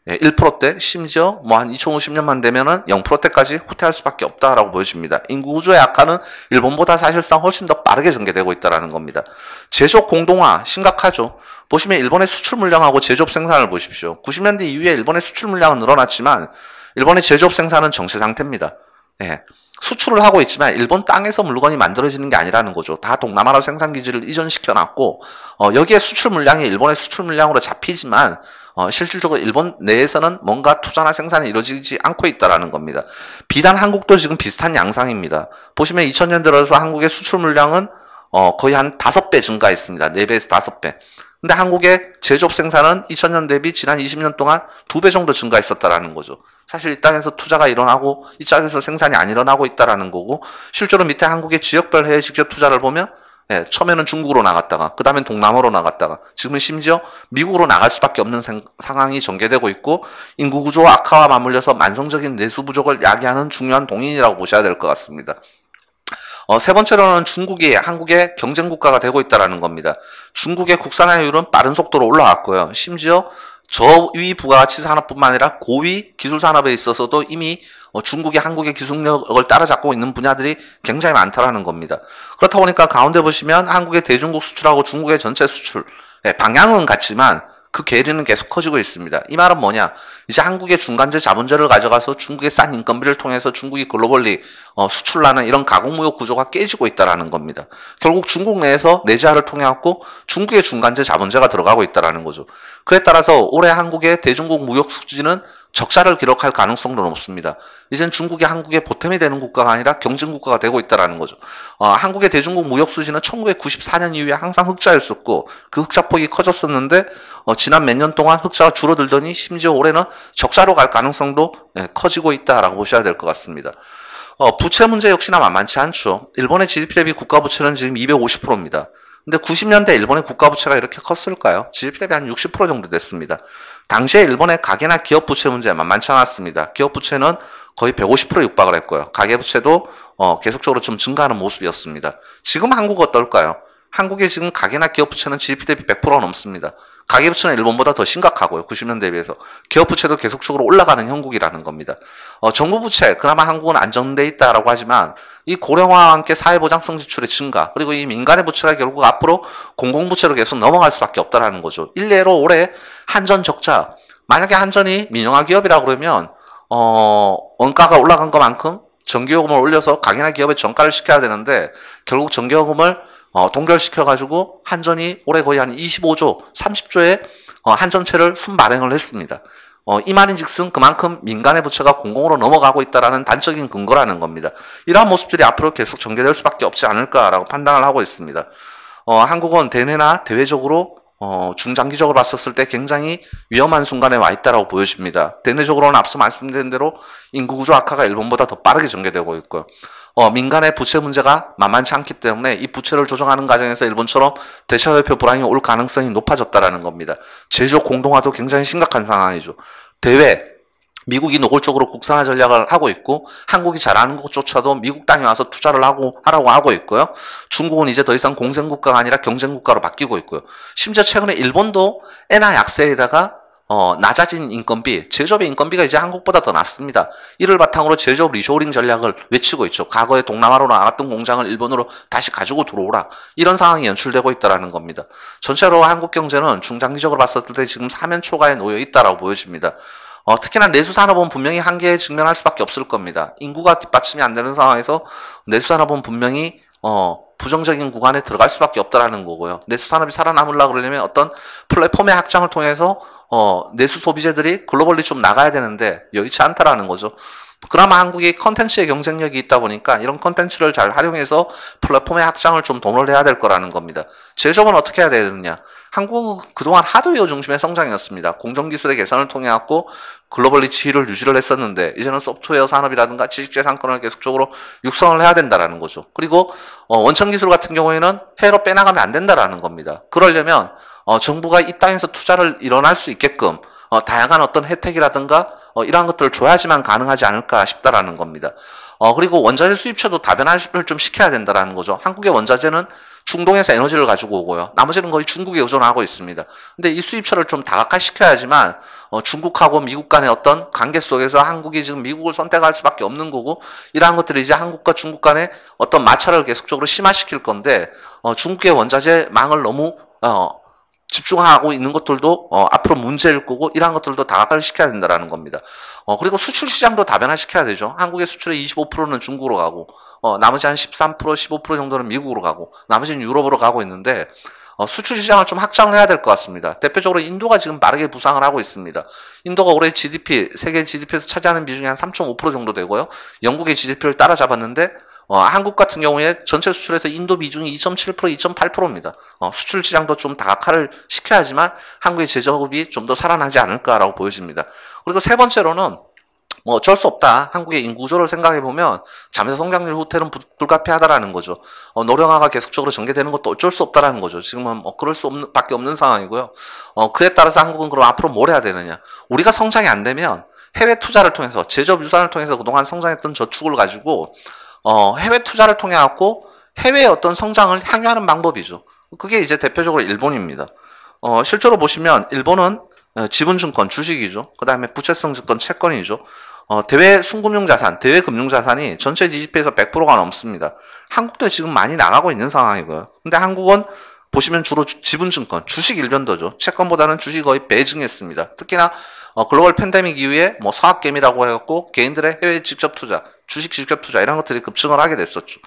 1%대, 심지어 한 2050년만 되면은 0%대까지 후퇴할 수밖에 없다라고 보여집니다. 인구 구조의 악화는 일본보다 사실상 훨씬 더 빠르게 전개되고 있다라는 겁니다. 제조업 공동화 심각하죠. 보시면 일본의 수출 물량하고 제조업 생산을 보십시오. 90년대 이후에 일본의 수출 물량은 늘어났지만 일본의 제조업 생산은 정체 상태입니다. 수출을 하고 있지만 일본 땅에서 물건이 만들어지는 게 아니라는 거죠. 다 동남아로 생산 기지를 이전시켜 놨고 여기에 수출 물량이 일본의 수출 물량으로 잡히지만 실질적으로 일본 내에서는 뭔가 투자나 생산이 이루어지지 않고 있다라는 겁니다. 비단 한국도 지금 비슷한 양상입니다. 보시면 2000년 들어서 한국의 수출 물량은 거의 한 5배 증가했습니다. 4배에서 5배. 근데 한국의 제조업 생산은 2000년 대비 지난 20년 동안 2배 정도 증가했었다라는 거죠. 사실 이 땅에서 투자가 일어나고 이 땅에서 생산이 안 일어나고 있다라는 거고 실제로 밑에 한국의 지역별 해외 직접 투자를 보면 처음에는 중국으로 나갔다가 그 다음엔 동남아로 나갔다가 지금은 심지어 미국으로 나갈 수밖에 없는 상황이 전개되고 있고 인구구조 악화와 맞물려서 만성적인 내수 부족을 야기하는 중요한 동인이라고 보셔야 될 것 같습니다. 세 번째로는 중국이 한국의 경쟁국가가 되고 있다는 겁니다. 중국의 국산화율은 빠른 속도로 올라왔고요. 심지어 저위 부가가치 산업뿐만 아니라 고위 기술 산업에 있어서도 이미 중국이 한국의 기술력을 따라잡고 있는 분야들이 굉장히 많다라는 겁니다. 그렇다 보니까 가운데 보시면 한국의 대중국 수출하고 중국의 전체 수출 방향은 같지만 그 괴리는 계속 커지고 있습니다. 이 말은 뭐냐? 이제 한국의 중간재 자본재를 가져가서 중국의 싼 인건비를 통해서 중국이 글로벌리 수출하는 이런 가공무역 구조가 깨지고 있다는 겁니다. 결국 중국 내에서 내재화를 통해 갖고 중국의 중간재 자본재가 들어가고 있다는 거죠. 그에 따라서 올해 한국의 대중국 무역 수지는 적자를 기록할 가능성도 높습니다. 이젠 중국이 한국의 보탬이 되는 국가가 아니라 경쟁국가가 되고 있다는 거죠. 한국의 대중국 무역 수지는 1994년 이후에 항상 흑자였었고 그 흑자폭이 커졌었는데 지난 몇 년 동안 흑자가 줄어들더니 심지어 올해는 적자로 갈 가능성도 커지고 있다라고 보셔야 될 것 같습니다. 부채 문제 역시나 만만치 않죠. 일본의 GDP 대비 국가 부채는 지금 250%입니다. 근데 90년대 일본의 국가 부채가 이렇게 컸을까요? GDP 대비 한 60% 정도 됐습니다. 당시에 일본의 가계나 기업 부채 문제 만만치 않았습니다. 기업 부채는 거의 150% 육박을 했고요. 가계 부채도 계속적으로 좀 증가하는 모습이었습니다. 지금 한국 어떨까요? 한국의 지금 가계나 기업 부채는 GDP 대비 100%가 넘습니다. 가계부채는 일본보다 더 심각하고요. 90년대에 비해서. 기업부채도 계속적으로 올라가는 형국이라는 겁니다. 정부부채, 그나마 한국은 안정돼 있다라고 하지만 이 고령화와 함께 사회보장성 지출의 증가, 그리고 이 민간의 부채가 결국 앞으로 공공부채로 계속 넘어갈 수밖에 없다라는 거죠. 일례로 올해 한전 적자, 만약에 한전이 민영화 기업이라고 그러면 원가가 올라간 것만큼 전기요금을 올려서 가게나 기업에 전가를 시켜야 되는데 결국 전기요금을 동결시켜가지고 한전이 올해 거의 한 25조, 30조의 한전채를 순발행을 했습니다. 이 말인즉슨 그만큼 민간의 부채가 공공으로 넘어가고 있다는 단적인 근거라는 겁니다. 이러한 모습들이 앞으로 계속 전개될 수밖에 없지 않을까라고 판단을 하고 있습니다. 한국은 대내나 대외적으로 중장기적으로 봤었을 때 굉장히 위험한 순간에 와 있다고 보여집니다. 대내적으로는 앞서 말씀드린 대로 인구 구조 악화가 일본보다 더 빠르게 전개되고 있고요. 민간의 부채 문제가 만만치 않기 때문에 이 부채를 조정하는 과정에서 일본처럼 대차협회 불황이 올 가능성이 높아졌다는 겁니다. 제조업 공동화도 굉장히 심각한 상황이죠. 대외 미국이 노골적으로 국산화 전략을 하고 있고 한국이 잘하는 것조차도 미국 땅에 와서 투자를 하라고 하고 있고요. 중국은 이제 더 이상 공생국가가 아니라 경쟁국가로 바뀌고 있고요. 심지어 최근에 일본도 엔화 약세에다가 낮아진 인건비, 제조업의 인건비가 이제 한국보다 더 낮습니다. 이를 바탕으로 제조업 리쇼링 전략을 외치고 있죠. 과거에 동남아로 나갔던 공장을 일본으로 다시 가지고 들어오라. 이런 상황이 연출되고 있다는 겁니다. 전체로 한국 경제는 중장기적으로 봤을 때 지금 사면초가에 놓여 있다고 보여집니다. 특히나 내수산업은 분명히 한계에 직면할 수밖에 없을 겁니다. 인구가 뒷받침이 안 되는 상황에서 내수산업은 분명히 부정적인 구간에 들어갈 수밖에 없다는 거고요. 내수산업이 살아남으려고 그러려면 어떤 플랫폼의 확장을 통해서 내수 소비재들이 글로벌리 좀 나가야 되는데 여의치 않다라는 거죠. 그나마 한국이 컨텐츠의 경쟁력이 있다 보니까 이런 컨텐츠를 잘 활용해서 플랫폼의 확장을 좀 도모해야 될 거라는 겁니다. 제조업은 어떻게 해야 되느냐? 한국은 그동안 하드웨어 중심의 성장이었습니다. 공정기술의 개선을 통해 갖고 글로벌리 지위를 유지를 했었는데 이제는 소프트웨어 산업이라든가 지식재산권을 계속적으로 육성을 해야 된다는 거죠. 그리고 원천기술 같은 경우에는 해외로 빼나가면 안 된다는 겁니다. 그러려면 정부가 이 땅에서 투자를 일어날 수 있게끔 다양한 어떤 혜택이라든가 이러한 것들을 줘야지만 가능하지 않을까 싶다라는 겁니다. 그리고 원자재 수입처도 다변화를 좀 시켜야 된다라는 거죠. 한국의 원자재는 중동에서 에너지를 가지고 오고요. 나머지는 거의 중국에 의존하고 있습니다. 근데 이 수입처를 좀 다각화시켜야지만 중국하고 미국 간의 어떤 관계 속에서 한국이 지금 미국을 선택할 수밖에 없는 거고 이러한 것들이 이제 한국과 중국 간의 어떤 마찰을 계속적으로 심화시킬 건데 중국의 원자재 망을 너무 집중하고 있는 것들도 앞으로 문제일 거고 이러한 것들도 다각화를 시켜야 된다는 겁니다. 그리고 수출 시장도 다변화시켜야 되죠. 한국의 수출의 25%는 중국으로 가고 나머지 한 13%, 15% 정도는 미국으로 가고 나머지는 유럽으로 가고 있는데 수출 시장을 좀 확장을 해야 될 것 같습니다. 대표적으로 인도가 지금 빠르게 부상을 하고 있습니다. 인도가 올해 GDP, 세계 GDP에서 차지하는 비중이 한 3.5% 정도 되고요. 영국의 GDP를 따라잡았는데 한국 같은 경우에 전체 수출에서 인도 비중이 2.7%, 2.8%입니다. 수출 시장도 좀 다각화를 시켜야지만 한국의 제조업이 좀 더 살아나지 않을까라고 보여집니다. 그리고 세 번째로는 어쩔 수 없다. 한국의 인구 구조를 생각해보면 잠재 성장률 후퇴는 불가피하다라는 거죠. 노령화가 계속적으로 전개되는 것도 어쩔 수 없다라는 거죠. 지금은 그럴 밖에 없는 상황이고요. 그에 따라서 한국은 그럼 앞으로 뭘 해야 되느냐. 우리가 성장이 안 되면 해외 투자를 통해서 제조업 유산을 통해서 그동안 성장했던 저축을 가지고 해외 투자를 통해 갖고 해외의 어떤 성장을 향유하는 방법이죠. 그게 이제 대표적으로 일본입니다. 실제로 보시면 일본은 지분증권, 주식이죠. 그 다음에 부채성 증권, 채권이죠. 대외 순금융자산, 대외 금융자산이 전체 GDP에서 100%가 넘습니다. 한국도 지금 많이 나가고 있는 상황이고요. 근데 한국은 보시면 주로 지분증권, 주식 일변도죠. 채권보다는 주식이 거의 배증했습니다. 특히나 글로벌 팬데믹 이후에 사학개미라고 해갖고 개인들의 해외 직접 투자, 주식 직접 투자 이런 것들이 급증을 하게 됐었죠.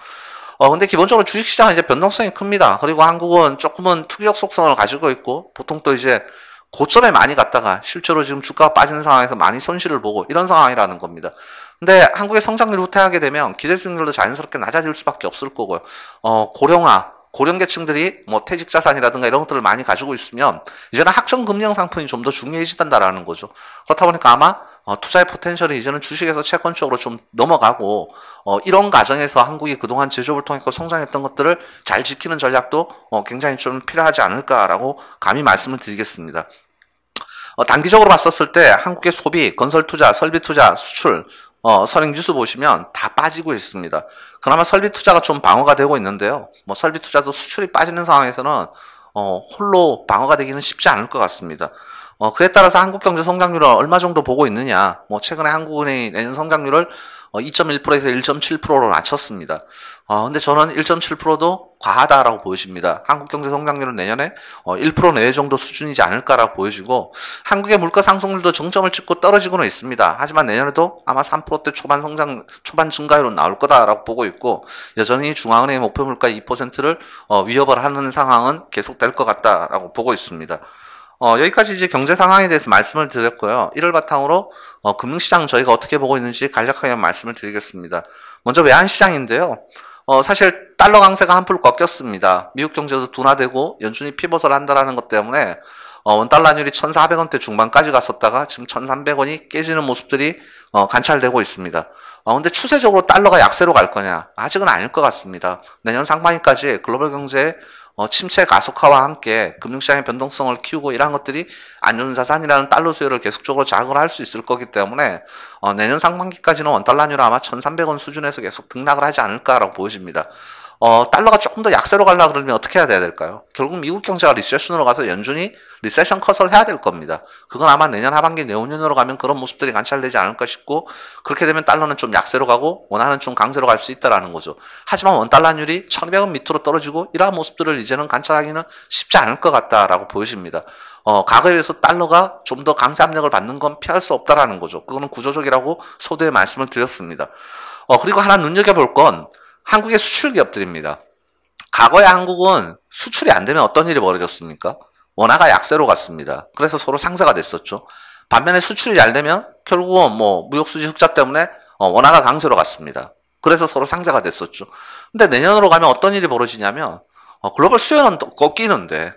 근데 기본적으로 주식시장은 이제 변동성이 큽니다. 그리고 한국은 조금은 투기적 속성을 가지고 있고 보통 또 이제 고점에 많이 갔다가 실제로 지금 주가가 빠지는 상황에서 많이 손실을 보고 이런 상황이라는 겁니다. 근데 한국의 성장률이 후퇴하게 되면 기대 수익률도 자연스럽게 낮아질 수밖에 없을 거고요. 고령계층들이 퇴직자산이라든가 이런 것들을 많이 가지고 있으면 이제는 학정금융 상품이 좀 더 중요해지단다라는 거죠. 그렇다 보니까 아마 투자의 포텐셜이 이제는 주식에서 채권 쪽으로 좀 넘어가고 이런 과정에서 한국이 그동안 제조업을 통해 성장했던 것들을 잘 지키는 전략도 굉장히 좀 필요하지 않을까라고 감히 말씀을 드리겠습니다. 단기적으로 봤었을 때 한국의 소비, 건설 투자, 설비 투자, 수출 선행 지수 보시면 다 빠지고 있습니다. 그나마 설비 투자가 좀 방어가 되고 있는데요. 뭐 설비 투자도 수출이 빠지는 상황에서는 홀로 방어가 되기는 쉽지 않을 것 같습니다. 그에 따라서 한국 경제 성장률을 얼마 정도 보고 있느냐. 뭐 최근에 한국은행이 내년 성장률을 2.1%에서 1.7%로 낮췄습니다. 근데 저는 1.7%도 과하다라고 보여집니다. 한국 경제 성장률은 내년에 1% 내외 정도 수준이지 않을까라고 보여지고, 한국의 물가 상승률도 정점을 찍고 떨어지고는 있습니다. 하지만 내년에도 아마 3%대 초반 증가율은 나올 거다라고 보고 있고, 여전히 중앙은행의 목표 물가 2%를 위협을 하는 상황은 계속될 것 같다라고 보고 있습니다. 여기까지 이제 경제 상황에 대해서 말씀을 드렸고요. 이를 바탕으로 금융시장 저희가 어떻게 보고 있는지 간략하게 말씀을 드리겠습니다. 먼저 외환시장인데요. 사실 달러 강세가 한풀 꺾였습니다. 미국 경제도 둔화되고 연준이 피벗을 한다는 것 때문에 원달러율이 1,400원대 중반까지 갔었다가 지금 1,300원이 깨지는 모습들이 관찰되고 있습니다. 근데 추세적으로 달러가 약세로 갈 거냐? 아직은 아닐 것 같습니다. 내년 상반기까지 글로벌 경제의 침체 가속화와 함께 금융시장의 변동성을 키우고 이러한 것들이 안전자산이라는 달러 수요를 계속적으로 자극을 할 수 있을 거기 때문에 내년 상반기까지는 원달러율은 아마 1,300원 수준에서 계속 등락을 하지 않을까라고 보여집니다. 달러가 조금 더 약세로 가려고 그러면 어떻게 해야 될까요? 결국 미국 경제가 리세션으로 가서 연준이 리세션 컷을 해야 될 겁니다. 그건 아마 내년 하반기 내후년으로 가면 그런 모습들이 관찰되지 않을까 싶고, 그렇게 되면 달러는 좀 약세로 가고 원화는 좀 강세로 갈 수 있다라는 거죠. 하지만 원달러율이 1,200원 밑으로 떨어지고 이러한 모습들을 이제는 관찰하기는 쉽지 않을 것 같다라고 보여집니다. 과거에 비해서 달러가 좀 더 강세 압력을 받는 건 피할 수 없다라는 거죠. 그거는 구조적이라고 서두에 말씀을 드렸습니다. 그리고 하나 눈여겨볼 건 한국의 수출 기업들입니다. 과거에 한국은 수출이 안 되면 어떤 일이 벌어졌습니까? 원화가 약세로 갔습니다. 그래서 서로 상세가 됐었죠. 반면에 수출이 잘 되면 결국은 뭐 무역수지 흑자 때문에 원화가 강세로 갔습니다. 그래서 서로 상세가 됐었죠. 근데 내년으로 가면 어떤 일이 벌어지냐면 글로벌 수요는 꺾이는데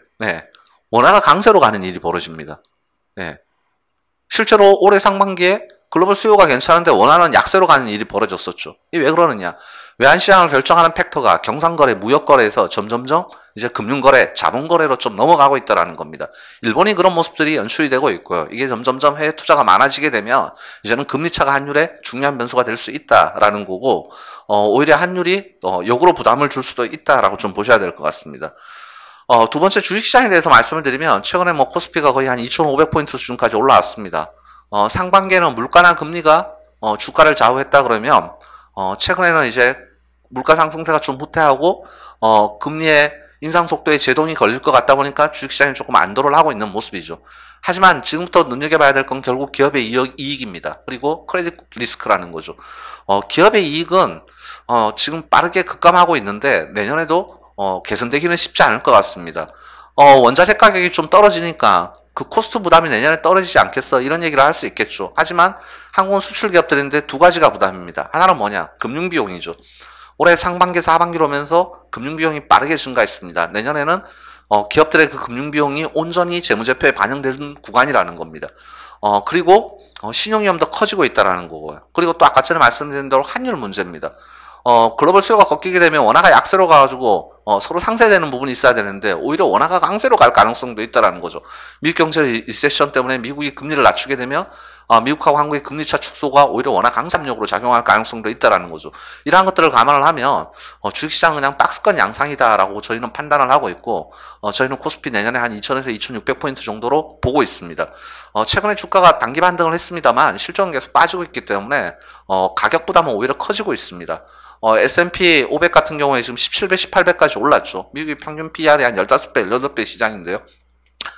원화가 강세로 가는 일이 벌어집니다. 실제로 올해 상반기에 글로벌 수요가 괜찮은데 원화는 약세로 가는 일이 벌어졌었죠. 이게 왜 그러느냐? 외환시장을 결정하는 팩터가 경상거래, 무역거래에서 점점점 이제 금융거래, 자본거래로 좀 넘어가고 있다는 겁니다. 일본이 그런 모습들이 연출이 되고 있고요. 이게 점점점 해외 투자가 많아지게 되면 이제는 금리차가 환율에 중요한 변수가 될 수 있다라는 거고, 오히려 환율이 역으로 부담을 줄 수도 있다라고 좀 보셔야 될 것 같습니다. 두 번째 주식시장에 대해서 말씀을 드리면, 최근에 뭐 코스피가 거의 한 2,500포인트 수준까지 올라왔습니다. 상반기에는 물가나 금리가 주가를 좌우했다 그러면 최근에는 이제 물가 상승세가 좀 후퇴하고 금리의 인상 속도에 제동이 걸릴 것 같다 보니까 주식시장이 조금 안도를 하고 있는 모습이죠. 하지만 지금부터 눈여겨봐야 될 건 결국 기업의 이익입니다. 그리고 크레딧 리스크라는 거죠. 기업의 이익은 지금 빠르게 급감하고 있는데 내년에도 개선되기는 쉽지 않을 것 같습니다. 원자재 가격이 좀 떨어지니까 그 코스트 부담이 내년에 떨어지지 않겠어, 이런 얘기를 할 수 있겠죠. 하지만 한국은 수출 기업들인데 두 가지가 부담입니다. 하나는 뭐냐? 금융비용이죠. 올해 상반기에서 하반기로 오면서 금융비용이 빠르게 증가했습니다. 내년에는 기업들의 그 금융비용이 온전히 재무제표에 반영되는 구간이라는 겁니다. 그리고 신용위험도 커지고 있다는 거고요. 그리고 또 아까 전에 말씀드린 대로 환율 문제입니다. 글로벌 수요가 꺾이게 되면 원화가 약세로 가가지고 서로 상쇄되는 부분이 있어야 되는데 오히려 원화가 강세로 갈 가능성도 있다는 거죠. 미국 경제 리세션 때문에 미국이 금리를 낮추게 되면 미국하고 한국의 금리차 축소가 오히려 원화 강압력으로 작용할 가능성도 있다는 거죠. 이러한 것들을 감안을 하면 주식시장은 그냥 박스권 양상이다라고 저희는 판단을 하고 있고, 저희는 코스피 내년에 한 2,000에서 2,600포인트 정도로 보고 있습니다. 최근에 주가가 단기 반등을 했습니다만 실적은 계속 빠지고 있기 때문에 가격 부담은 오히려 커지고 있습니다. S&P 500 같은 경우에 지금 17배, 18배까지 올랐죠. 미국의 평균 PR이 한 15배, 18배 시장인데요.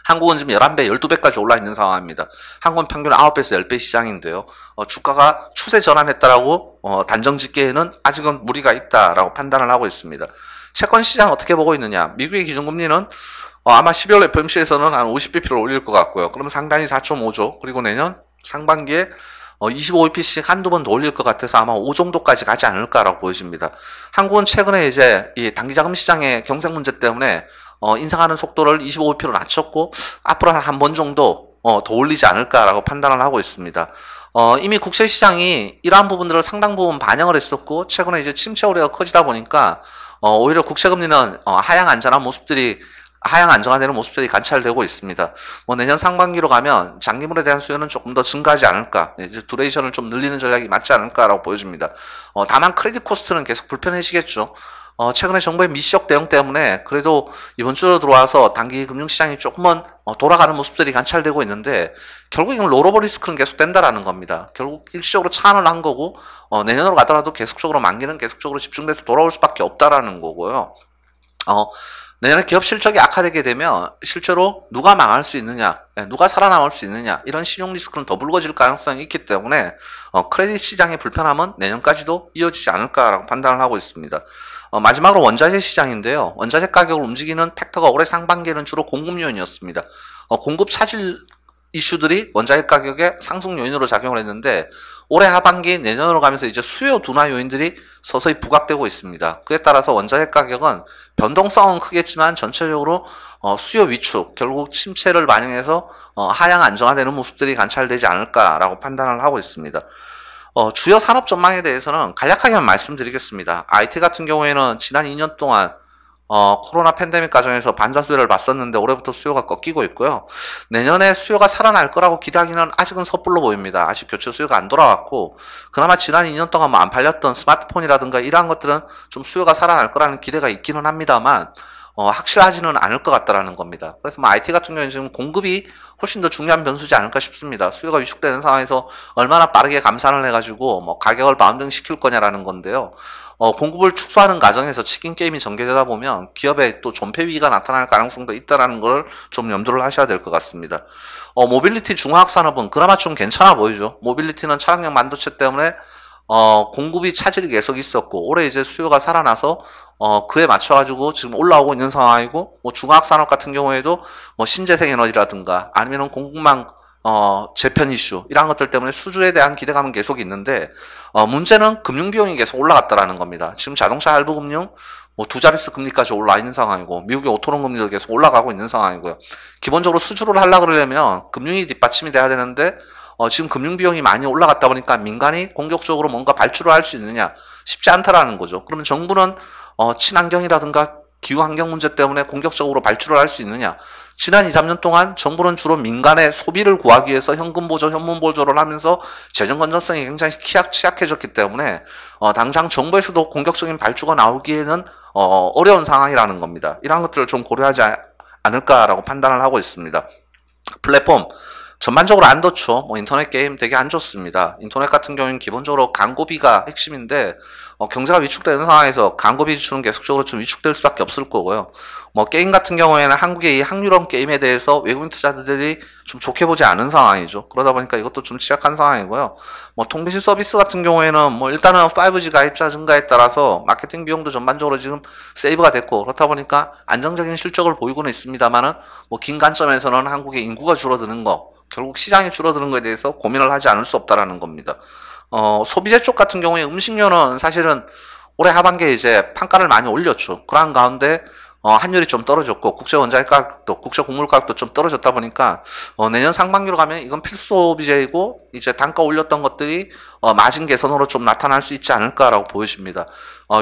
한국은 지금 11배, 12배까지 올라 있는 상황입니다. 한국은 평균 9배에서 10배 시장인데요. 주가가 추세 전환했다라고 단정 짓기에는 아직은 무리가 있다라고 판단을 하고 있습니다. 채권 시장 어떻게 보고 있느냐? 미국의 기준금리는 아마 12월 FOMC에서는 한 50bp를 올릴 것 같고요. 그러면 상당히 4.5죠. 그리고 내년 상반기에 25bp씩 한두 번 더 올릴 것 같아서 아마 5 정도까지 가지 않을까라고 보여집니다. 한국은 최근에 이제 이 단기자금 시장의 경색 문제 때문에 인상하는 속도를 25bp로 낮췄고 앞으로 한 번 정도 더 올리지 않을까라고 판단을 하고 있습니다. 이미 국채 시장이 이러한 부분들을 상당 부분 반영을 했었고, 최근에 이제 침체 우려가 커지다 보니까 오히려 국채 금리는 하향 안전한 모습들이 하향 안정화되는 모습들이 관찰되고 있습니다. 뭐 내년 상반기로 가면 장기물에 대한 수요는 조금 더 증가하지 않을까, 이제 두레이션을 좀 늘리는 전략이 맞지 않을까라고 보여집니다. 다만 크레딧 코스트는 계속 불편해지겠죠. 최근에 정부의 미시적 대응 때문에 그래도 이번 주로 들어와서 단기 금융시장이 조금은 돌아가는 모습들이 관찰되고 있는데, 결국 이건 롤오버 리스크는 계속 된다라는 겁니다. 결국 일시적으로 차환을 한 거고, 내년으로 가더라도 계속적으로 만기는 계속적으로 집중돼서 돌아올 수밖에 없다라는 거고요. 내년에 기업 실적이 악화되게 되면 실제로 누가 망할 수 있느냐, 누가 살아남을 수 있느냐, 이런 신용 리스크는 더 불거질 가능성이 있기 때문에 크레딧 시장의 불편함은 내년까지도 이어지지 않을까라고 판단을 하고 있습니다. 마지막으로 원자재 시장인데요. 원자재 가격을 움직이는 팩터가 올해 상반기에는 주로 공급 요인이었습니다. 공급 차질 이슈들이 원자재 가격의 상승 요인으로 작용을 했는데, 올해 하반기 내년으로 가면서 이제 수요 둔화 요인들이 서서히 부각되고 있습니다. 그에 따라서 원자재 가격은 변동성은 크겠지만 전체적으로 수요 위축, 결국 침체를 반영해서 하향 안정화되는 모습들이 관찰되지 않을까라고 판단을 하고 있습니다. 주요 산업 전망에 대해서는 간략하게만 말씀드리겠습니다. IT 같은 경우에는 지난 2년 동안 코로나 팬데믹 과정에서 반사 수요를 봤었는데 올해부터 수요가 꺾이고 있고요. 내년에 수요가 살아날 거라고 기대하기는 아직은 섣불러 보입니다. 아직 교체 수요가 안 돌아왔고, 그나마 지난 2년 동안 뭐 안 팔렸던 스마트폰이라든가 이러한 것들은 좀 수요가 살아날 거라는 기대가 있기는 합니다만, 확실하지는 않을 것 같다라는 겁니다. 그래서 뭐 IT 같은 경우는 지금 공급이 훨씬 더 중요한 변수지 않을까 싶습니다. 수요가 위축되는 상황에서 얼마나 빠르게 감산을 해가지고 뭐 가격을 반등시킬 거냐라는 건데요. 공급을 축소하는 과정에서 치킨 게임이 전개되다 보면 기업에 또 존폐 위기가 나타날 가능성도 있다라는 걸 좀 염두를 하셔야 될 것 같습니다. 모빌리티 중화학 산업은 그나마 좀 괜찮아 보이죠. 모빌리티는 차량용 반도체 때문에 공급이 차질이 계속 있었고, 올해 이제 수요가 살아나서 그에 맞춰가지고 지금 올라오고 있는 상황이고, 뭐 중화학 산업 같은 경우에도 뭐 신재생 에너지라든가 아니면은 공급망 재편 이슈 이런 것들 때문에 수주에 대한 기대감은 계속 있는데, 문제는 금융 비용이 계속 올라갔다라는 겁니다. 지금 자동차 할부 금융 뭐 두 자릿수 금리까지 올라 있는 상황이고, 미국의 오토론 금리도 계속 올라가고 있는 상황이고요. 기본적으로 수주를 하려고 그러려면 금융이 뒷받침이 돼야 되는데, 지금 금융 비용이 많이 올라갔다 보니까 민간이 공격적으로 뭔가 발주를 할 수 있느냐 쉽지 않다라는 거죠. 그러면 정부는 친환경이라든가 기후 환경 문제 때문에 공격적으로 발주를 할 수 있느냐? 지난 2, 3년 동안 정부는 주로 민간의 소비를 구하기 위해서 현금 보조, 현물 보조를 하면서 재정 건전성이 굉장히 취약해졌기 때문에 당장 정부에서도 공격적인 발주가 나오기에는 어려운 상황이라는 겁니다. 이러한 것들을 좀 고려하지 않을까라고 판단을 하고 있습니다. 플랫폼 전반적으로 안 좋죠. 뭐 인터넷 게임 되게 안 좋습니다. 인터넷 같은 경우는 기본적으로 광고비가 핵심인데, 경제가 위축되는 상황에서 광고비 지출은 계속적으로 좀 위축될 수밖에 없을 거고요. 뭐 게임 같은 경우에는 한국의 이 확률형 게임에 대해서 외국인 투자자들이 좀 좋게 보지 않은 상황이죠. 그러다 보니까 이것도 좀 취약한 상황이고요. 뭐 통신 서비스 같은 경우에는 뭐 일단은 5G 가입자 증가에 따라서 마케팅 비용도 전반적으로 지금 세이브가 됐고, 그렇다 보니까 안정적인 실적을 보이고는 있습니다만은 뭐 긴 관점에서는 한국의 인구가 줄어드는 거, 결국 시장이 줄어드는 것에 대해서 고민을 하지 않을 수 없다라는 겁니다. 소비재 쪽 같은 경우에 음식료는 사실은 올해 하반기에 이제 판가를 많이 올렸죠. 그러한 가운데 환율이 좀 떨어졌고, 국제 원자재 가격도, 국제 곡물 가격도 좀 떨어졌다 보니까 내년 상반기로 가면 이건 필수 소비재이고, 이제 단가 올렸던 것들이 마진 개선으로 좀 나타날 수 있지 않을까라고 보여집니다.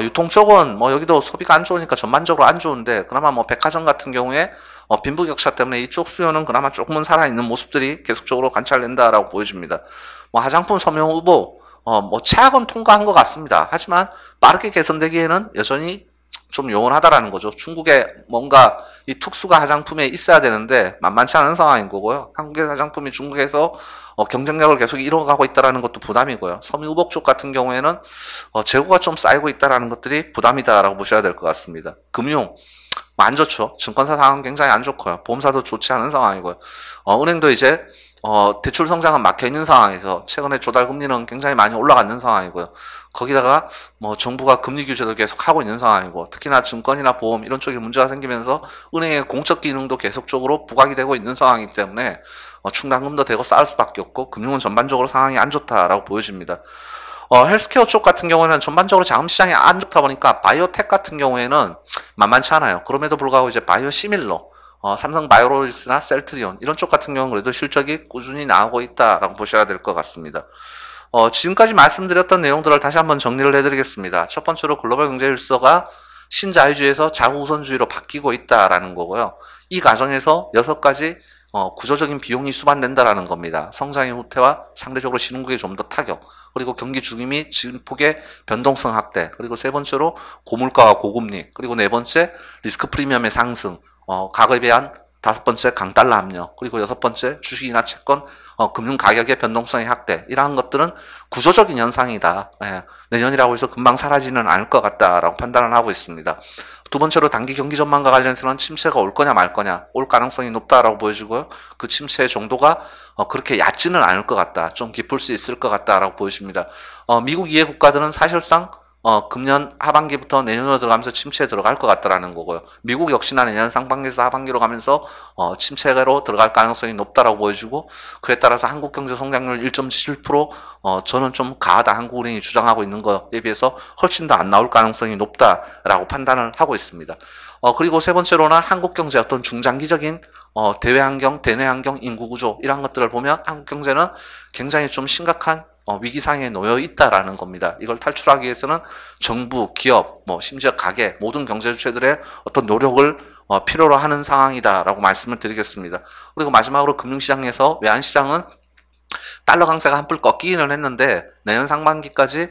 유통 쪽은 뭐 여기도 소비가 안 좋으니까 전반적으로 안 좋은데, 그나마 뭐 백화점 같은 경우에 빈부격차 때문에 이쪽 수요는 그나마 조금은 살아있는 모습들이 계속적으로 관찰된다라고 보여집니다. 뭐 화장품 서명 후보 뭐 최악은 통과한 것 같습니다. 하지만 빠르게 개선되기에는 여전히 좀 요원하다라는 거죠. 중국에 뭔가 이 특수가 화장품에 있어야 되는데 만만치 않은 상황인 거고요. 한국의 화장품이 중국에서 경쟁력을 계속 잃어가고 있다라는 것도 부담이고요. 섬유유복 쪽 같은 경우에는 재고가 좀 쌓이고 있다라는 것들이 부담이다라고 보셔야 될 것 같습니다. 금융 안 좋죠. 증권사 상황은 굉장히 안 좋고요. 보험사도 좋지 않은 상황이고요. 은행도 이제 대출 성장은 막혀 있는 상황에서 최근에 조달 금리는 굉장히 많이 올라가는 상황이고요. 거기다가 뭐 정부가 금리 규제도 계속 하고 있는 상황이고, 특히나 증권이나 보험 이런 쪽에 문제가 생기면서 은행의 공적 기능도 계속적으로 부각이 되고 있는 상황이기 때문에 충당금도 되고 쌓을 수밖에 없고, 금융은 전반적으로 상황이 안 좋다라고 보여집니다. 헬스케어 쪽 같은 경우에는 전반적으로 자금 시장이 안 좋다 보니까 바이오텍 같은 경우에는 만만치 않아요. 그럼에도 불구하고 이제 바이오 시밀러, 삼성 바이오로직스나 셀트리온 이런 쪽 같은 경우는 그래도 실적이 꾸준히 나오고 있다라고 보셔야 될 것 같습니다. 지금까지 말씀드렸던 내용들을 다시 한번 정리를 해드리겠습니다. 첫 번째로 글로벌 경제 질서가 신자유주의에서 자구우선주의로 바뀌고 있다라는 거고요. 이 과정에서 6가지 구조적인 비용이 수반된다라는 겁니다. 성장의 후퇴와 상대적으로 신흥국의 좀 더 타격, 그리고 경기 죽임이 진폭의 변동성 확대, 그리고 세 번째로 고물가와 고금리, 그리고 네 번째 리스크 프리미엄의 상승, 과거에 비한 5번째 강달러 압력, 그리고 6번째 주식이나 채권 금융 가격의 변동성의 확대, 이러한 것들은 구조적인 현상이다. 예, 내년이라고 해서 금방 사라지는 않을 것 같다라고 판단을 하고 있습니다. 두 번째로 단기 경기 전망과 관련해서는 침체가 올 거냐 말 거냐, 올 가능성이 높다라고 보여지고요. 그 침체의 정도가 그렇게 얕지는 않을 것 같다, 좀 깊을 수 있을 것 같다라고 보여집니다. 미국 이해 국가들은 사실상 금년 하반기부터 내년으로 들어가면서 침체에 들어갈 것 같다라는 거고요. 미국 역시나 내년 상반기에서 하반기로 가면서 침체로 들어갈 가능성이 높다라고 보여지고, 그에 따라서 한국 경제 성장률 1.7%, 저는 좀 가하다 한국은행이 주장하고 있는 거에 비해서 훨씬 더 안 나올 가능성이 높다라고 판단을 하고 있습니다. 그리고 세 번째로는 한국 경제 어떤 중장기적인 대외 환경, 대내 환경, 인구 구조, 이런 것들을 보면 한국 경제는 굉장히 좀 심각한 위기상에 놓여 있다라는 겁니다. 이걸 탈출하기 위해서는 정부, 기업, 심지어 가계, 모든 경제 주체들의 어떤 노력을 필요로 하는 상황이다라고 말씀을 드리겠습니다. 그리고 마지막으로 금융시장에서 외환시장은 달러 강세가 한풀 꺾이기는 했는데 내년 상반기까지는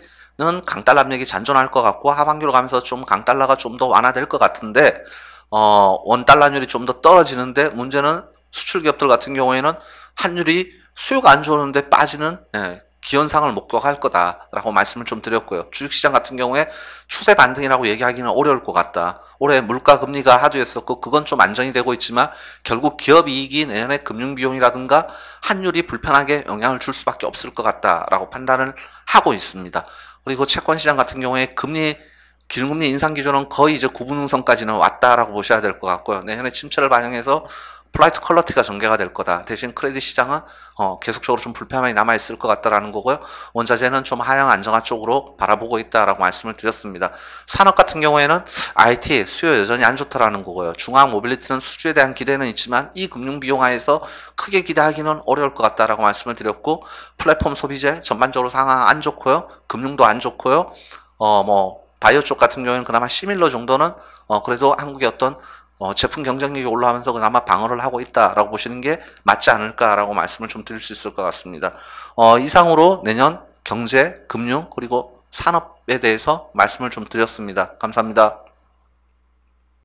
강달러 압력이 잔존할 것 같고, 하반기로 가면서 좀 강달러가 좀 더 완화될 것 같은데, 원달러율이 좀 더 떨어지는데, 문제는 수출 기업들 같은 경우에는 환율이 수요가 안 좋은데 빠지는 기현상을 목격할 거다라고 말씀을 좀 드렸고요. 주식시장 같은 경우에 추세 반등이라고 얘기하기는 어려울 것 같다. 올해 물가 금리가 하도했었고 그건 좀 안정이 되고 있지만 결국 기업 이익이 내년에 금융비용이라든가 환율이 불편하게 영향을 줄 수밖에 없을 것 같다라고 판단을 하고 있습니다. 그리고 채권시장 같은 경우에 기준금리 인상 기조는 거의 이제 구분응선까지는 왔다라고 보셔야 될 것 같고요. 내년에 침체를 반영해서 플라이트 퀄러티가 전개가 될 거다. 대신 크레딧 시장은 계속적으로 좀 불편함이 남아있을 것 같다라는 거고요. 원자재는 좀 하향 안정화 쪽으로 바라보고 있다라고 말씀을 드렸습니다. 산업 같은 경우에는 IT 수요 여전히 안 좋다라는 거고요. 중앙 모빌리티는 수주에 대한 기대는 있지만 이 금융 비용하에서 크게 기대하기는 어려울 것 같다라고 말씀을 드렸고, 플랫폼 소비재 전반적으로 상황 안 좋고요. 금융도 안 좋고요. 바이오 쪽 같은 경우에는 그나마 시밀러 정도는 그래도 한국의 어떤 제품 경쟁력이 올라가면서 그나마 방어를 하고 있다라고 보시는 게 맞지 않을까라고 말씀을 좀 드릴 수 있을 것 같습니다. 이상으로 내년 경제, 금융, 그리고 산업에 대해서 말씀을 좀 드렸습니다. 감사합니다.